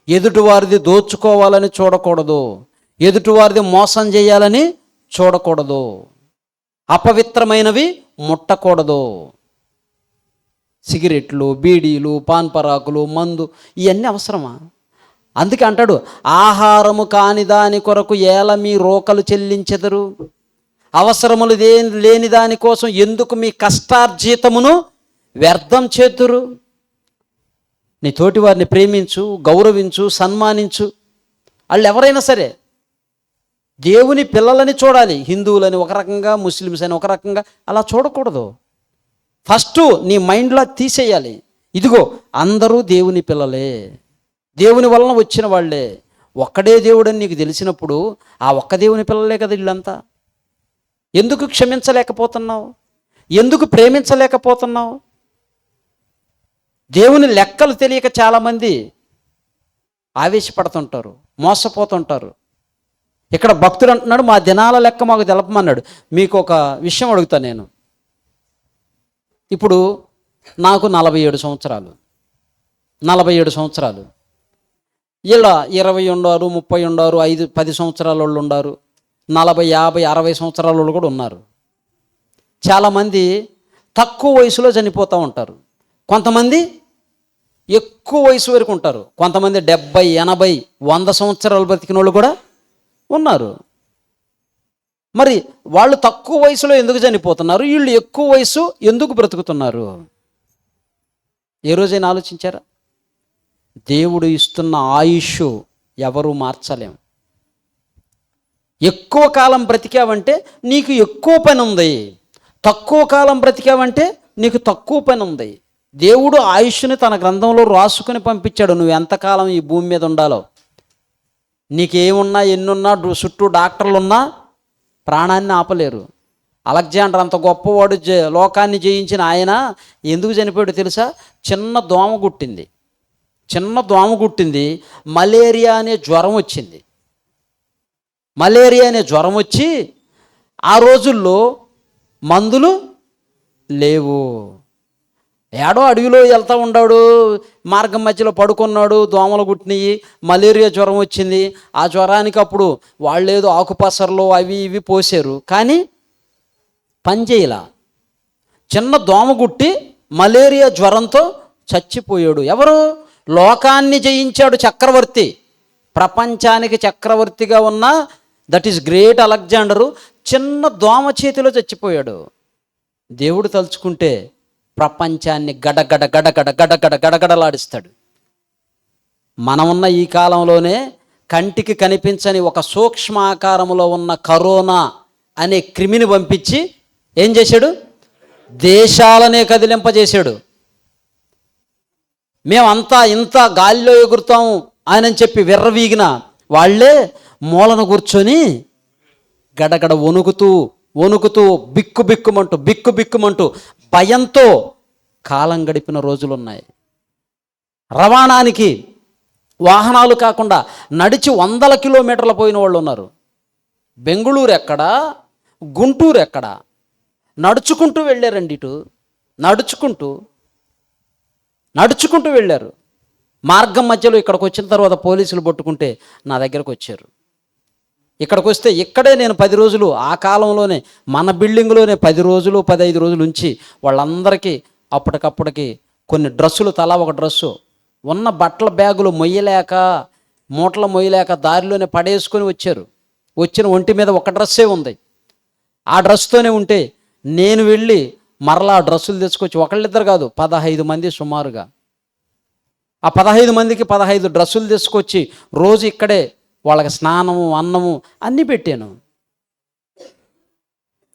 ఎదుటివారిది దోచుకోవాలని చూడకూడదు, ఎదుటివారిది మోసం చేయాలని చూడకూడదు, అపవిత్రమైనవి ముట్టకూడదు. సిగరెట్లు, బీడీలు, పాన్పరాకులు, మందు ఇవన్నీ అవసరమా? అందుకే అంటాడు, ఆహారము కాని దాని కొరకు ఏల మీ రోకలు చెల్లించెదరు, అవసరములు లేని దానికోసం ఎందుకు మీ కష్టార్జితమును వ్యర్థం చేతురు. నీ తోటి వారిని ప్రేమించు, గౌరవించు, సన్మానించు. వాళ్ళు ఎవరైనా సరే దేవుని పిల్లలని చూడాలి. హిందువులని ఒక రకంగా, ముస్లిమ్స్ అని ఒక రకంగా అలా చూడకూడదు. ఫస్ట్ నీ మైండ్లో తీసేయాలి, ఇదిగో అందరూ దేవుని పిల్లలే, దేవుని వలన వచ్చిన వాళ్ళే, ఒక్కడే దేవుడని నీకు తెలిసినప్పుడు ఆ ఒక్క దేవుని పిల్లలే కదా వీళ్ళంతా. ఎందుకు క్షమించలేకపోతున్నావు? ఎందుకు ప్రేమించలేకపోతున్నావు? దేవుని లెక్కలు తెలియక చాలామంది ఆవేశపడుతుంటారు, మోసపోతుంటారు. ఇక్కడ భక్తుడు అంటున్నాడు, మా దినాల లెక్క మాకు తెలపమన్నాడు. మీకు ఒక విషయం అడుగుతాను నేను. ఇప్పుడు నాకు 47 సంవత్సరాలు, ఇలా 20 ఉండారు, 30 ఉండారు, 5-10 సంవత్సరాల వాళ్ళు ఉన్నారు, 40, 50, 60 సంవత్సరాల వాళ్ళు కూడా ఉన్నారు. చాలామంది తక్కువ వయసులో చనిపోతూ ఉంటారు. కొంతమంది ఎక్కువ వయసు వరకు ఉంటారు. కొంతమంది 70, 80, 100 సంవత్సరాలు బతికిన వాళ్ళు కూడా ఉన్నారు. మరి వాళ్ళు తక్కువ వయసులో ఎందుకు చనిపోతున్నారు, వీళ్ళు ఎక్కువ వయసు ఎందుకు బ్రతుకుతున్నారు? ఏ రోజైనా ఆలోచించారా? దేవుడు ఇస్తున్న ఆయుష్ ఎవరు మార్చలేం. ఎక్కువ కాలం బ్రతికావంటే నీకు ఎక్కువ పని ఉంది, తక్కువ కాలం బ్రతికావంటే నీకు తక్కువ పని ఉంది. దేవుడు ఆయుష్ని తన గ్రంథంలో రాసుకుని పంపించాడు. నువ్వు ఎంతకాలం ఈ భూమి మీద ఉండాలో. నీకేమున్నా ఎన్నున్నా చుట్టూ డాక్టర్లున్నా ప్రాణాన్ని ఆపలేరు. అలెగ్జాండర్ అంత గొప్పవాడు, లోకాన్ని జయించిన ఆయన ఎందుకు చనిపోయాడు తెలుసా? చిన్న దోమ గుట్టింది, మలేరియా అనే జ్వరం వచ్చింది. మలేరియా అనే జ్వరం వచ్చి ఆ రోజుల్లో మందులు లేవు. ఏడో అడవిలో వెళ్తూ ఉన్నాడు, మార్గం మధ్యలో పడుకున్నాడు, దోమలు కుట్టినాయి, మలేరియా జ్వరం వచ్చింది. ఆ జ్వరానికి అప్పుడు వాళ్ళేదో ఆకుపసర్లు అవి ఇవి పోసారు, కానీ పని చేయలా. చిన్న దోమ గుట్టి మలేరియా జ్వరంతో చచ్చిపోయాడు. ఎవరు? లోకాన్ని జయించాడు చక్రవర్తి, ప్రపంచానికి చక్రవర్తిగా ఉన్న దట్ ఈస్ గ్రేట్ అలెగ్జాండరు చిన్న దోమ చేతిలో చచ్చిపోయాడు. దేవుడు తలుచుకుంటే ప్రపంచాన్ని గడగడ గడగడ గడగడ గడగడలాడిస్తాడు. మనమున్న ఈ కాలంలోనే కంటికి కనిపించని ఒక సూక్ష్మ ఆకారంలో ఉన్న కరోనా అనే క్రిమిని పంపించి ఏం చేశాడు? దేశాలనే కదిలింపజేశాడు. మేమంతా ఇంత గాలిలో ఎగురుతాము అని చెప్పి విర్రవీగిన వాళ్ళే మూలన కూర్చొని గడగడ వణుకుతూ బిక్కుబిక్కుమంటూ భయంతో కాలం గడిపిన రోజులున్నాయి. రవాణానికి వాహనాలు కాకుండా నడిచి 100 కిలోమీటర్లు పోయిన వాళ్ళు ఉన్నారు. బెంగుళూరు ఎక్కడా, గుంటూరు ఎక్కడా, నడుచుకుంటూ వెళ్ళారండి. ఇటు నడుచుకుంటూ వెళ్ళారు. మార్గం మధ్యలో ఇక్కడికి వచ్చిన తర్వాత పోలీసులు పట్టుకుంటే నా దగ్గరకు వచ్చారు. ఇక్కడికి వస్తే ఇక్కడే నేను 10 రోజులు, ఆ కాలంలోనే మన బిల్డింగ్లోనే 10 రోజులు 15 రోజులు ఉంచి వాళ్ళందరికీ అప్పటికప్పటికి కొన్ని డ్రెస్సులు, తలా ఒక డ్రెస్సు, ఉన్న బట్టల బ్యాగులు మొయ్యలేక, మూటలు మొయ్యలేక దారిలోనే పడేసుకొని వచ్చారు. వచ్చిన ఒంటి మీద ఒక డ్రెస్సే ఉంది. ఆ డ్రెస్తోనే ఉంటే నేను వెళ్ళి మరలా ఆ డ్రెస్సులు తెచ్చుకొచ్చి, ఒకళ్ళిద్దరు కాదు 15 మంది సుమారుగా, ఆ 15 మందికి 15 డ్రెస్సులు తీసుకొచ్చి రోజు ఇక్కడే వాళ్ళకి స్నానము, అన్నము అన్నీ పెట్టాను.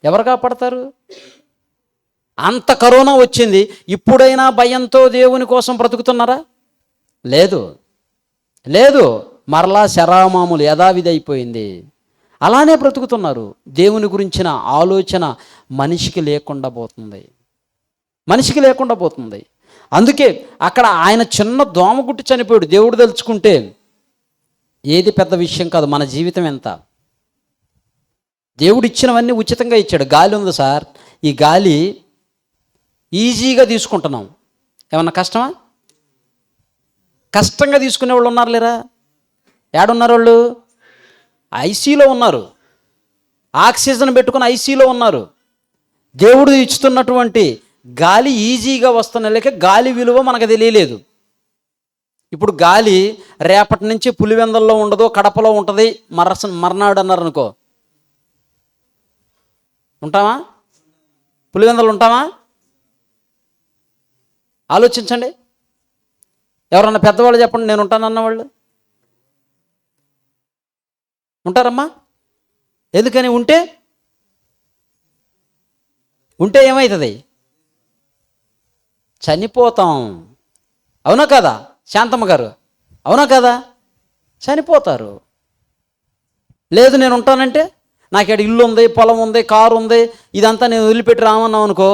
ఎవరు కాపాడతారు? అంత కరోనా వచ్చింది. ఇప్పుడైనా భయంతో దేవుని కోసం బ్రతుకుతున్నారా? లేదు. మరలా శరామాములు యథావిధి అయిపోయింది. అలానే బ్రతుకుతున్నారు. దేవుని గురించిన ఆలోచన మనిషికి లేకుండా పోతుంది. అందుకే అక్కడ ఆయన చిన్న దోమ గుట్టి చనిపోయాడు. దేవుడు తలుచుకుంటే ఏది పెద్ద విషయం కాదు. మన జీవితం ఎంత? దేవుడు ఇచ్చినవన్నీ ఉచితంగా ఇచ్చాడు. గాలి ఉంది సార్, ఈ గాలి ఈజీగా తీసుకుంటున్నాం. ఏమన్నా కష్టమా? కష్టంగా తీసుకునే వాళ్ళు ఉన్నారు లేరా? ఏడున్నారు వాళ్ళు? ఐసీలో ఉన్నారు, ఆక్సిజన్ పెట్టుకుని ఐసీలో ఉన్నారు. దేవుడు ఇస్తున్నటువంటి గాలి ఈజీగా వస్తున్న లేక గాలి విలువ మనకు తెలియలేదు. ఇప్పుడు గాలి రేపటి నుంచి పులివెందల్లో ఉండదు, కడపలో ఉంటుంది, మర్నాడు అన్నారు అనుకో, ఉంటామా? పులివెందలు ఉంటామా? ఆలోచించండి. ఎవరన్నా పెద్దవాళ్ళు చెప్పండి, నేను ఉంటానన్న వాళ్ళు ఉంటారమ్మా? ఎందుకని? ఉంటే ఏమవుతుంది? చనిపోతాం. అవునా కదా శాంతమ్మ గారు? అవునా కదా? చనిపోతారు. లేదు నేను ఉంటానంటే, నాకు ఇక్కడ ఇల్లు ఉంది, పొలం ఉంది, కారు ఉంది, ఇదంతా నేను వదిలిపెట్టి రామన్నావు అనుకో,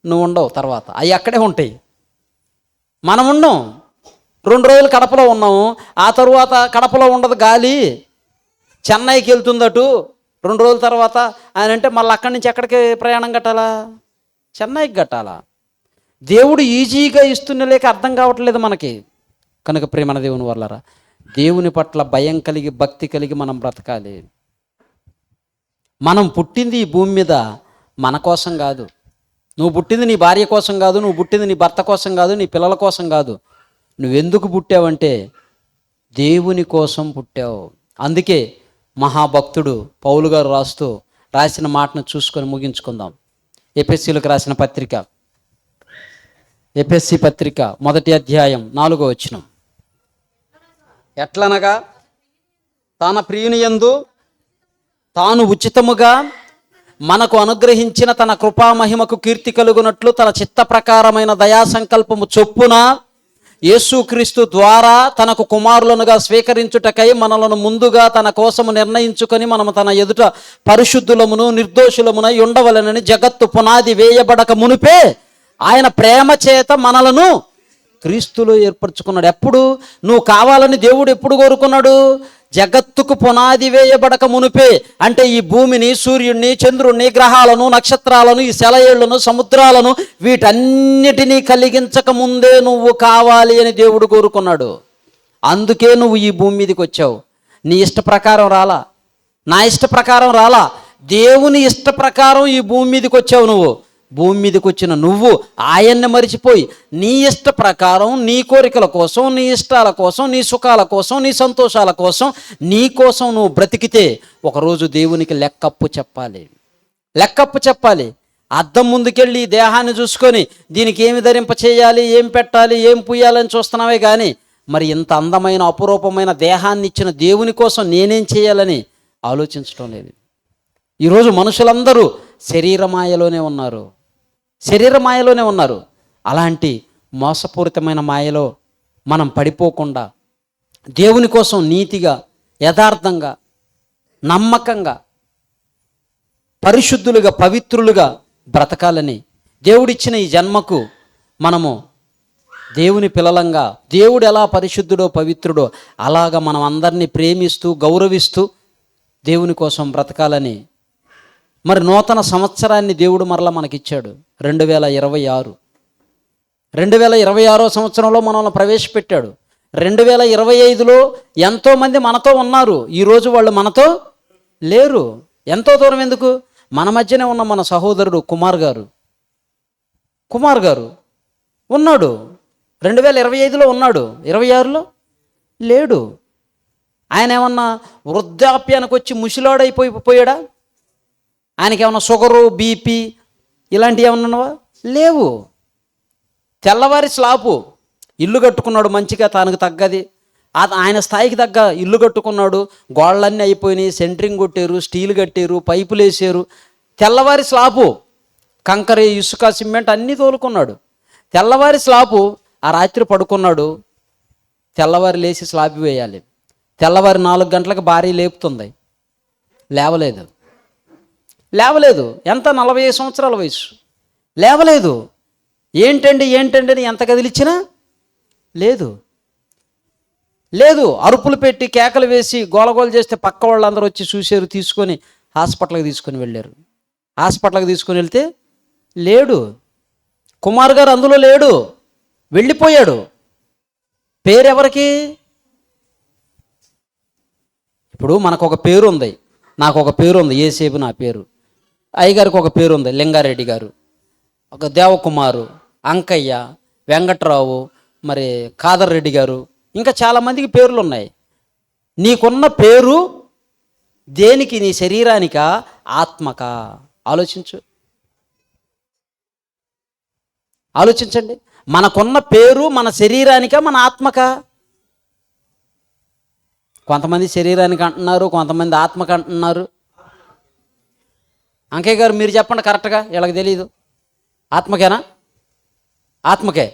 నువ్వు ఉండవు. తర్వాత అవి అక్కడే ఉంటాయి. మనం ఉండం. 2 రోజులు కడపలో ఉన్నాము, ఆ తరువాత కడపలో ఉండదు గాలి, చెన్నైకి వెళ్తుందటు. 2 రోజుల తర్వాత ఆయన అంటే మళ్ళీ అక్కడి నుంచి ఎక్కడికి ప్రయాణం కట్టాలా? చెన్నైకి కట్టాలా? దేవుడు ఈజీగా ఇస్తున్న లేక అర్థం కావట్లేదు మనకి. కనుక ప్రేమన దేవుని వల్లరా, దేవుని పట్ల భయం కలిగి, భక్తి కలిగి మనం బ్రతకాలి. మనం పుట్టింది ఈ భూమి మీద మన కోసం కాదు. నువ్వు పుట్టింది నీ భార్య కోసం కాదు, నువ్వు పుట్టింది నీ భర్త కోసం కాదు, నీ పిల్లల కోసం కాదు. నువ్వెందుకు పుట్టావంటే దేవుని కోసం పుట్టావు. అందుకే మహాభక్తుడు పౌలు గారు రాసిన మాటను చూసుకొని ముగించుకుందాం. ఎఫెసీలకు రాసిన పత్రిక, ఎఫెసీ పత్రిక 1వ అధ్యాయం 4వ వచనం. ఎట్లనగా తన ప్రియుని యందు తాను ఉచితముగా మనకు అనుగ్రహించిన తన కృపామహిమకు కీర్తి కలుగునట్లు తన చిత్త ప్రకారమైన దయా సంకల్పము చొప్పున యేసుక్రీస్తు ద్వారా తనకు కుమారులనుగా స్వీకరించుటకై మనలను ముందుగా తన కోసము నిర్ణయించుకొని మనము తన ఎదుట పరిశుద్ధులమును నిర్దోషులమునై ఉండవలెనని జగత్తు పునాది వేయబడక మునిపే ఆయన ప్రేమ చేత మనలను క్రీస్తులో ఏర్పరచుకున్నాడు. ఎప్పుడు నువ్వు కావాలని దేవుడు ఎప్పుడు కోరుకున్నాడు? జగత్తుకు పునాది వేయబడక మునిపే. అంటే ఈ భూమిని, సూర్యుడిని, చంద్రుణ్ణి, గ్రహాలను, నక్షత్రాలను, ఈ సెలయేళ్లను, సముద్రాలను వీటన్నిటినీ కలిగించక ముందే నువ్వు కావాలి అని దేవుడు కోరుకున్నాడు. అందుకే నువ్వు ఈ భూమి మీదకి వచ్చావు. నీ ఇష్ట ప్రకారం రాలా, నా ఇష్ట ప్రకారం రాలా, దేవుని ఇష్ట ప్రకారం ఈ భూమి మీదకి వచ్చావు. నువ్వు భూమి మీదకి వచ్చిన నువ్వు ఆయన్ని మరిచిపోయి నీ ఇష్ట ప్రకారం, నీ కోరికల కోసం, నీ ఇష్టాల కోసం, నీ సుఖాల కోసం, నీ సంతోషాల కోసం, నీ కోసం నువ్వు బ్రతికితే ఒకరోజు దేవునికి లెక్కప్పు చెప్పాలి. అద్దం ముందుకెళ్ళి దేహాన్ని చూసుకొని దీనికి ఏమి ధరింప చేయాలి, ఏం పెట్టాలి, ఏం పుయ్యాలని చూస్తున్నావే కానీ మరి ఇంత అందమైన అపురూపమైన దేహాన్ని ఇచ్చిన దేవుని కోసం నేనేం చేయాలని ఆలోచించడం లేదు. ఈరోజు మనుషులందరూ శరీరమాయలోనే ఉన్నారు. అలాంటి మోసపూరితమైన మాయలో మనం పడిపోకుండా దేవుని కోసం నీతిగా, యథార్థంగా, నమ్మకంగా, పరిశుద్ధులుగా, పవిత్రులుగా బ్రతకాలని దేవుడిచ్చిన ఈ జన్మకు మనము దేవుని పిల్లలంగా, దేవుడు ఎలా పరిశుద్ధుడో పవిత్రుడో అలాగా మనం అందరినీ ప్రేమిస్తూ గౌరవిస్తూ దేవుని కోసం బ్రతకాలని మరి నూతన సంవత్సరాన్ని దేవుడు మరలా మనకిచ్చాడు. 2026 సంవత్సరంలో మనల్ని ప్రవేశపెట్టాడు. 2025లో ఎంతోమంది మనతో ఉన్నారు. ఈరోజు వాళ్ళు మనతో లేరు. ఎంతో దూరం ఎందుకు? మన మధ్యనే ఉన్న మన సహోదరుడు కుమార్ గారు ఉన్నాడు. 2025లో ఉన్నాడు, 26లో లేడు. ఆయన ఏమన్నా వృద్ధాప్యానికి వచ్చి ముసిలాడైపోయాడా? ఆయనకి ఏమన్నా షుగరు, బీపీ ఇలాంటివి ఏమన్నా ఉన్నావా? లేవు. తెల్లవారి స్లాపు ఇల్లు కట్టుకున్నాడు మంచిగా, తనకు తగ్గది, ఆయన స్థాయికి తగ్గ ఇల్లు కట్టుకున్నాడు. గోళ్ళన్నీ అయిపోయినాయి, సెంట్రింగ్ కొట్టారు, స్టీల్ కట్టారు, పైపులు వేసారు. తెల్లవారి స్లాపు, కంకర, ఇసుక, సిమెంట్ అన్నీ తోలుకున్నాడు. తెల్లవారి స్లాపు. ఆ రాత్రి పడుకున్నాడు. తెల్లవారి లేచి స్లాబ్ వేయాలి. తెల్లవారి 4 గంటలకు భార్య లేపుతుంది, లేవలేదు. ఎంత 40 సంవత్సరాల వయసు, లేవలేదు. ఏంటండి అని ఎంత కదిలిచ్చినా లేదు. అరుపులు పెట్టి కేకలు వేసి గోలగోల చేస్తే పక్క వాళ్ళందరూ వచ్చి చూశారు, తీసుకొని హాస్పిటల్కి తీసుకొని వెళ్ళారు. హాస్పిటల్కి తీసుకొని వెళ్తే లేడు. కుమార్ గారు అందులో లేడు, వెళ్ళిపోయాడు. పేరెవరికి? ఇప్పుడు మనకు ఒక పేరు ఉంది, నాకు ఒక పేరు ఉంది, ఏసేపు నా పేరు. అయ్యగారికి ఒక పేరు ఉంది, లింగారెడ్డి గారు, ఒక దేవకుమారు, అంకయ్య, వెంకట్రావు, మరి ఖాదర్ రెడ్డి గారు, ఇంకా చాలామందికి పేర్లు ఉన్నాయి. నీకున్న పేరు దేనికి? నీ శరీరానికా, ఆత్మకా? ఆలోచించండి. మనకున్న పేరు మన శరీరానికా, మన ఆత్మకా? కొంతమంది శరీరానికి అంటున్నారు, కొంతమంది ఆత్మకు అంటున్నారు. అంకయ్య గారు మీరు చెప్పండి కరెక్ట్గా, వీళ్ళకి తెలియదు. ఆత్మకేనా? ఆత్మకే.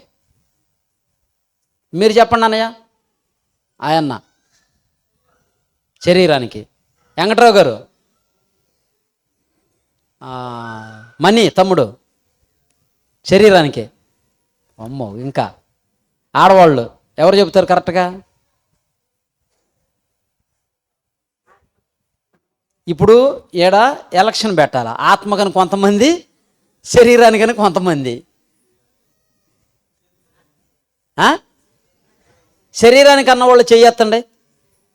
మీరు చెప్పండి అన్నయ్య. ఆయన్న శరీరానికి. వెంకట్రావు గారు, మణి తమ్ముడు శరీరానికి. అమ్మో, ఇంకా ఆడవాళ్ళు ఎవరు చెబుతారు కరెక్ట్గా? ఇప్పుడు ఈడ ఎలక్షన్ పెట్టాలా, ఆత్మకని కొంతమంది, శరీరానికని కొంతమంది. శరీరానికి అన్నవాళ్ళు చెయ్యొత్తండి,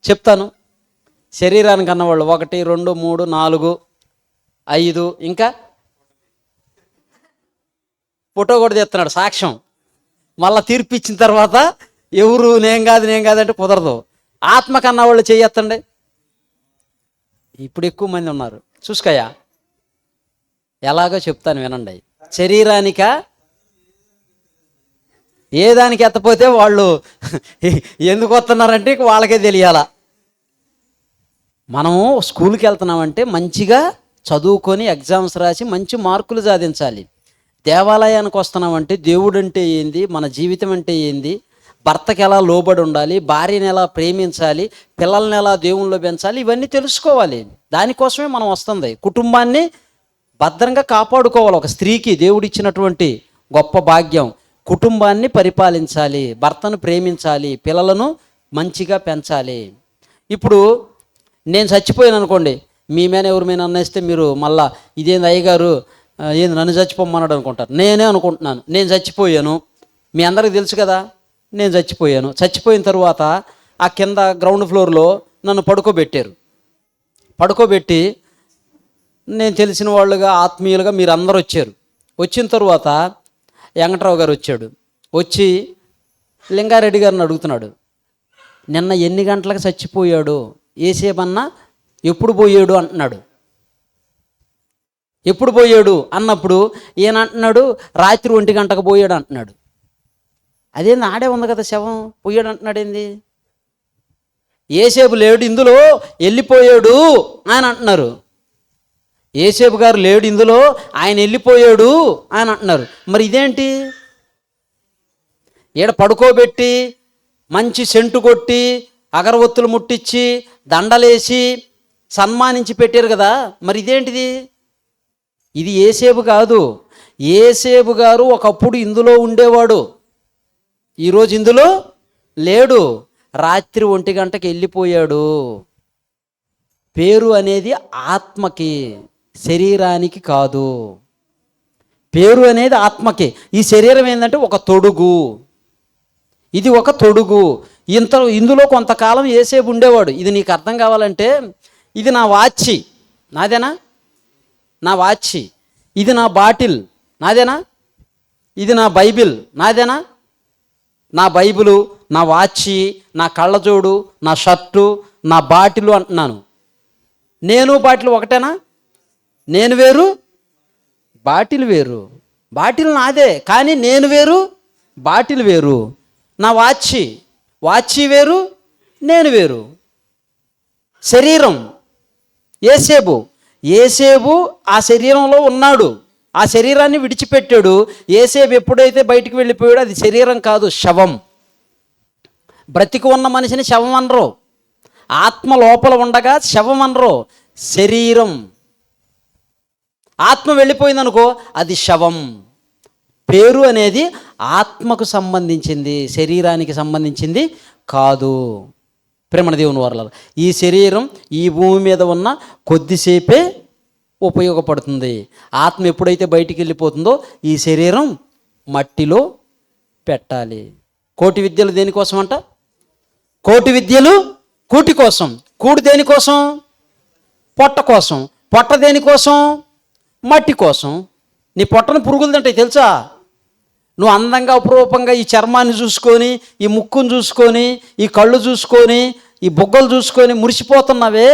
చెప్తాను. శరీరానికి అన్నవాళ్ళు 1 2 3 4 5, ఇంకా ఫోటో కూడా తీస్తున్నాడు సాక్ష్యం. మళ్ళీ తీర్పు ఇచ్చిన తర్వాత ఎవరు నేను కాదు అంటే కుదరదు. ఆత్మ కన్నా వాళ్ళు చేయొత్తండి. ఇప్పుడు ఎక్కువ మంది ఉన్నారు చూసుకోయా. ఎలాగో చెప్తాను వినండి. శరీరానిక ఏ దానికి ఎత్తపోతే వాళ్ళు ఎందుకు వస్తున్నారంటే వాళ్ళకే తెలియాలా. మనము స్కూల్కి వెళ్తున్నామంటే మంచిగా చదువుకొని ఎగ్జామ్స్ రాసి మంచి మార్కులు సాధించాలి. దేవాలయానికి వస్తున్నామంటే దేవుడు అంటే ఏంది, మన జీవితం అంటే ఏంది, భర్తకి ఎలా లోబడి ఉండాలి, భార్యని ఎలా ప్రేమించాలి, పిల్లల్ని ఎలా దేవుళ్ళలో పెంచాలి, ఇవన్నీ తెలుసుకోవాలి. దానికోసమే మనం వస్తుంది. కుటుంబాన్ని భద్రంగా కాపాడుకోవాలి. ఒక స్త్రీకి దేవుడిచ్చినటువంటి గొప్ప భాగ్యం కుటుంబాన్ని పరిపాలించాలి, భర్తను ప్రేమించాలి, పిల్లలను మంచిగా పెంచాలి. ఇప్పుడు నేను చచ్చిపోయాను అనుకోండి, మీ మీద ఎవరి మీద అన్నేస్తే మీరు మళ్ళా ఇదేంది అయ్యగారు ఏంది నన్ను చచ్చిపోమన్నాడు అనుకుంటారు. నేనే అనుకుంటున్నాను నేను చచ్చిపోయాను. మీ అందరికీ తెలుసు కదా నేను చచ్చిపోయాను. చచ్చిపోయిన తర్వాత ఆ కింద గ్రౌండ్ ఫ్లోర్లో నన్ను పడుకోబెట్టారు. పడుకోబెట్టి నేను తెలిసిన వాళ్ళుగా ఆత్మీయులుగా మీరు అందరూ వచ్చారు. వచ్చిన తర్వాత వెంకట్రావు గారు వచ్చాడు. వచ్చి లింగారెడ్డి గారిని అడుగుతున్నాడు, నిన్న ఎన్ని గంటలకు చచ్చిపోయాడు, ఏసేపన్నా ఎప్పుడు పోయాడు అంటున్నాడు. ఎప్పుడు పోయాడు అన్నప్పుడు ఈయన అంటున్నాడు రాత్రి 1 గంటకు పోయాడు అంటున్నాడు. అదేంది ఆడే ఉంది కదా శవం, పోయాడు అంటున్నాడు ఏంది? ఏసేపు లేడు ఇందులో, వెళ్ళిపోయాడు ఆయన అంటున్నారు. ఏసేపు గారు లేడు ఇందులో, ఆయన వెళ్ళిపోయాడు ఆయన అంటున్నారు. మరి ఇదేంటి? ఈడ పడుకోబెట్టి మంచి సెంటు కొట్టి అగరవత్తులు ముట్టించి దండలేసి సన్మానించి పెట్టారు కదా, మరి ఇదేంటిది? ఇది ఏసేపు కాదు. ఏసేపు గారు ఒకప్పుడు ఇందులో ఉండేవాడు, ఈరోజు ఇందులో లేడు. రాత్రి 1 గంటకి వెళ్ళిపోయాడు. పేరు అనేది ఆత్మకి, శరీరానికి కాదు. పేరు అనేది ఆత్మకి. ఈ శరీరం ఏంటంటే ఒక తొడుగు, ఇది ఒక తొడుగు. ఇందులో కొంతకాలం ఏసేపు ఉండేవాడు. ఇది నీకు అర్థం కావాలంటే, ఇది నా వాచి నాదేనా? నా వాచి. ఇది నా బాటిల్ నాదేనా? ఇది నా బైబిల్ నాదేనా? నా బైబిలు, నా వాచి, నా కళ్ళజోడు, నా షర్టు, నా బాటిలు అంటున్నాను. నేను బాటిల్ ఒకటేనా? నేను వేరు, బాటిల్ వేరు. బాటిల్ నాదే కానీ నేను వేరు, బాటిల్ వేరు. నా వాచి వేరు, నేను వేరు. శరీరం ఏసేపు ఆ శరీరంలో ఉన్నాడు, ఆ శరీరాన్ని విడిచిపెట్టాడు. ఏసేపు ఎప్పుడైతే బయటికి వెళ్ళిపోయాడో అది శరీరం కాదు, శవం. బ్రతికి ఉన్న మనిషిని శవం అనరు, ఆత్మ లోపల ఉండగా శవం అనరు, శరీరం. ఆత్మ వెళ్ళిపోయిందనుకో అది శవం. పేరు అనేది ఆత్మకు సంబంధించింది, శరీరానికి సంబంధించింది కాదు. ప్రేమ దేవుని వారలారా, ఈ శరీరం ఈ భూమి మీద ఉన్న కొద్దిసేపే ఉపయోగపడుతుంది. ఆత్మ ఎప్పుడైతే బయటికి వెళ్ళిపోతుందో ఈ శరీరం మట్టిలో పెట్టాలి. కోటి విద్యలు దేనికోసం అంట? కోటి విద్యలు కూటి కోసం. కూడు దేనికోసం? పొట్ట కోసం. పొట్ట దేనికోసం? మట్టి కోసం. నీ పొట్టను పురుగులు తింటాయి తెలుసా? నువ్వు అందంగా అపురూపంగా ఈ చర్మాన్ని చూసుకొని, ఈ ముక్కును చూసుకొని, ఈ కళ్ళు చూసుకొని, ఈ బుగ్గలు చూసుకొని మురిసిపోతున్నావే,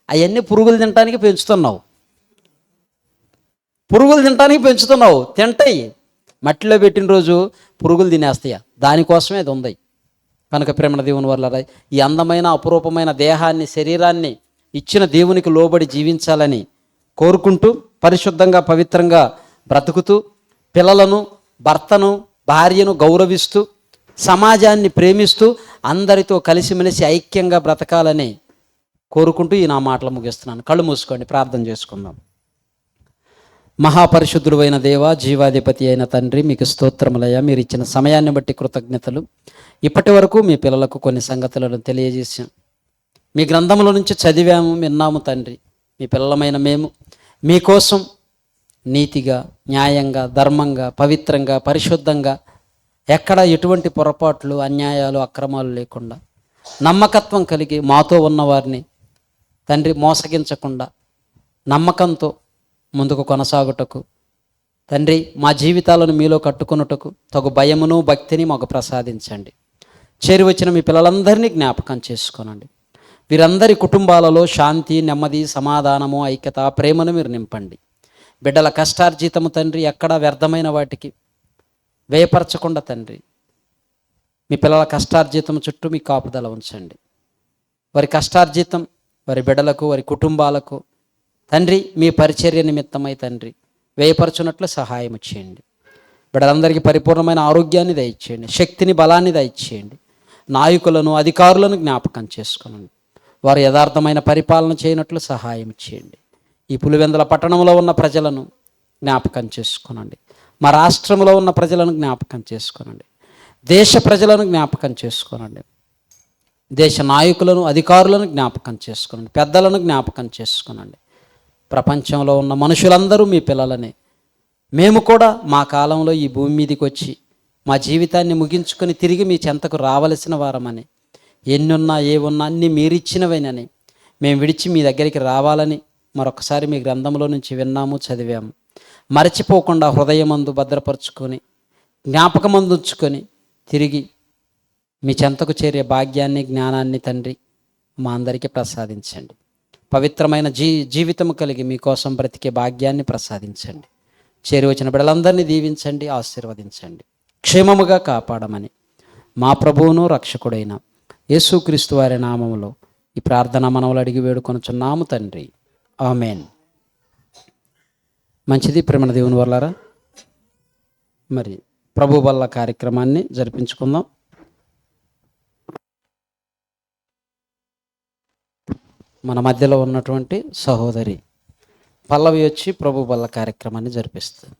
అవన్నీ పురుగులు తినడానికి పెంచుతున్నావు. పురుగులు తినడానికి పెంచుతున్నావు. తింటాయి, మట్టిలో పెట్టిన రోజు పురుగులు తినేస్తాయా? దానికోసమే అది ఉంది. కనుక ప్రేమ దేవుని వల్ల ఈ అందమైన అపురూపమైన దేహాన్ని, శరీరాన్ని ఇచ్చిన దేవునికి లోబడి జీవించాలని కోరుకుంటూ, పరిశుద్ధంగా పవిత్రంగా బ్రతుకుతూ, పిల్లలను, భర్తను, భార్యను గౌరవిస్తూ, సమాజాన్ని ప్రేమిస్తూ, అందరితో కలిసిమెలిసి ఐక్యంగా బ్రతకాలని కోరుకుంటూ ఈ నా మాటలు ముగిస్తున్నాను. కళ్ళు మూసుకోండి, ప్రార్థన చేసుకుందాం. మహాపరిశుద్ధుడు అయిన దేవ, జీవాధిపతి అయిన తండ్రి, మీకు స్తోత్రములయ్యా. మీరు ఇచ్చిన సమయాన్ని బట్టి కృతజ్ఞతలు. ఇప్పటి వరకు మీ పిల్లలకు కొన్ని సంగతులను తెలియజేసాం. మీ గ్రంథంలో నుంచి చదివాము, విన్నాము తండ్రి. మీ పిల్లలమైన మేము మీకోసం నీతిగా, న్యాయంగా, ధర్మంగా, పవిత్రంగా, పరిశుద్ధంగా, ఎక్కడ ఎటువంటి పొరపాట్లు, అన్యాయాలు, అక్రమాలు లేకుండా నమ్మకత్వం కలిగి మాతో ఉన్నవారిని తండ్రి మోసగించకుండా నమ్మకంతో ముందుకు కొనసాగుటకు తండ్రి, మా జీవితాలను మీలో కట్టుకొనుటకు తగు భయమును భక్తిని మాకు ప్రసాదించండి. చేరి వచ్చిన మీ పిల్లలందరినీ జ్ఞాపకం చేసుకోనండి. వీరందరి కుటుంబాలలో శాంతి, నెమ్మది, సమాధానము, ఐక్యత, ప్రేమను మీరు నింపండి. బిడ్డల కష్టార్జితము తండ్రి ఎక్కడా వ్యర్థమైన వాటికి వ్యయపరచకుండా తండ్రి, మీ పిల్లల కష్టార్జితం చుట్టూ మీ కాపుదల ఉంచండి. వారి కష్టార్జితం వారి బిడ్డలకు, వారి కుటుంబాలకు తండ్రి మీ పరిచర్య నిమిత్తమై తండ్రి వ్యయపరచున్నట్లు సహాయం చేయండి. బిడ్డలందరికీ పరిపూర్ణమైన ఆరోగ్యాన్ని దయచేయండి, శక్తిని, బలాన్ని దయచేయండి. నాయకులను, అధికారులను జ్ఞాపకం చేసుకోనండి. వారు యథార్థమైన పరిపాలన చేయనట్లు సహాయం చేయండి. ఈ పులివెందుల పట్టణంలో ఉన్న ప్రజలను జ్ఞాపకం చేసుకోనండి. మా రాష్ట్రంలో ఉన్న ప్రజలను జ్ఞాపకం చేసుకోనండి. దేశ ప్రజలను జ్ఞాపకం చేసుకోనండి. దేశ నాయకులను, అధికారులను జ్ఞాపకం చేసుకోనండి. పెద్దలను జ్ఞాపకం చేసుకోనండి. ప్రపంచంలో ఉన్న మనుషులందరూ మీ పిల్లలనే. మేము కూడా మా కాలంలో ఈ భూమి మీదకి వచ్చి మా జీవితాన్ని ముగించుకొని తిరిగి మీ చెంతకు రావలసిన వారమని, ఎన్నున్నా ఏవున్నా అన్నీ మీరిచ్చినవేనని, మేము విడిచి మీ దగ్గరికి రావాలని మరొకసారి మీ గ్రంథంలో నుంచి విన్నాము, చదివాము. మరచిపోకుండా హృదయమందు భద్రపరుచుకొని, జ్ఞాపకమందు ఉంచుకొని తిరిగి మీ చెంతకు చేరే భాగ్యాన్ని, జ్ఞానాన్ని తండ్రి మా అందరికీ ప్రసాదించండి. పవిత్రమైన జీవితం కలిగి మీకోసం బ్రతికే భాగ్యాన్ని ప్రసాదించండి. చేరి వచ్చిన బిడ్డలందరినీ దీవించండి, ఆశీర్వదించండి, క్షేమముగా కాపాడమని మా ప్రభువును రక్షకుడైన యేసుక్రీస్తు వారి నామములో ఈ ప్రార్థన మనవులు అడిగి వేడుకొనుచున్నాము తండ్రి, ఆమేన్. మంచిది ప్రేమ దేవుని వల్లారా, మరి ప్రభు వల్ల కార్యక్రమాన్ని జరిపించుకుందాం. మన మధ్యలో ఉన్నటువంటి సహోదరి పల్లవి వచ్చి ప్రభు వల్ల కార్యక్రమాన్ని జరిపిస్తుంది.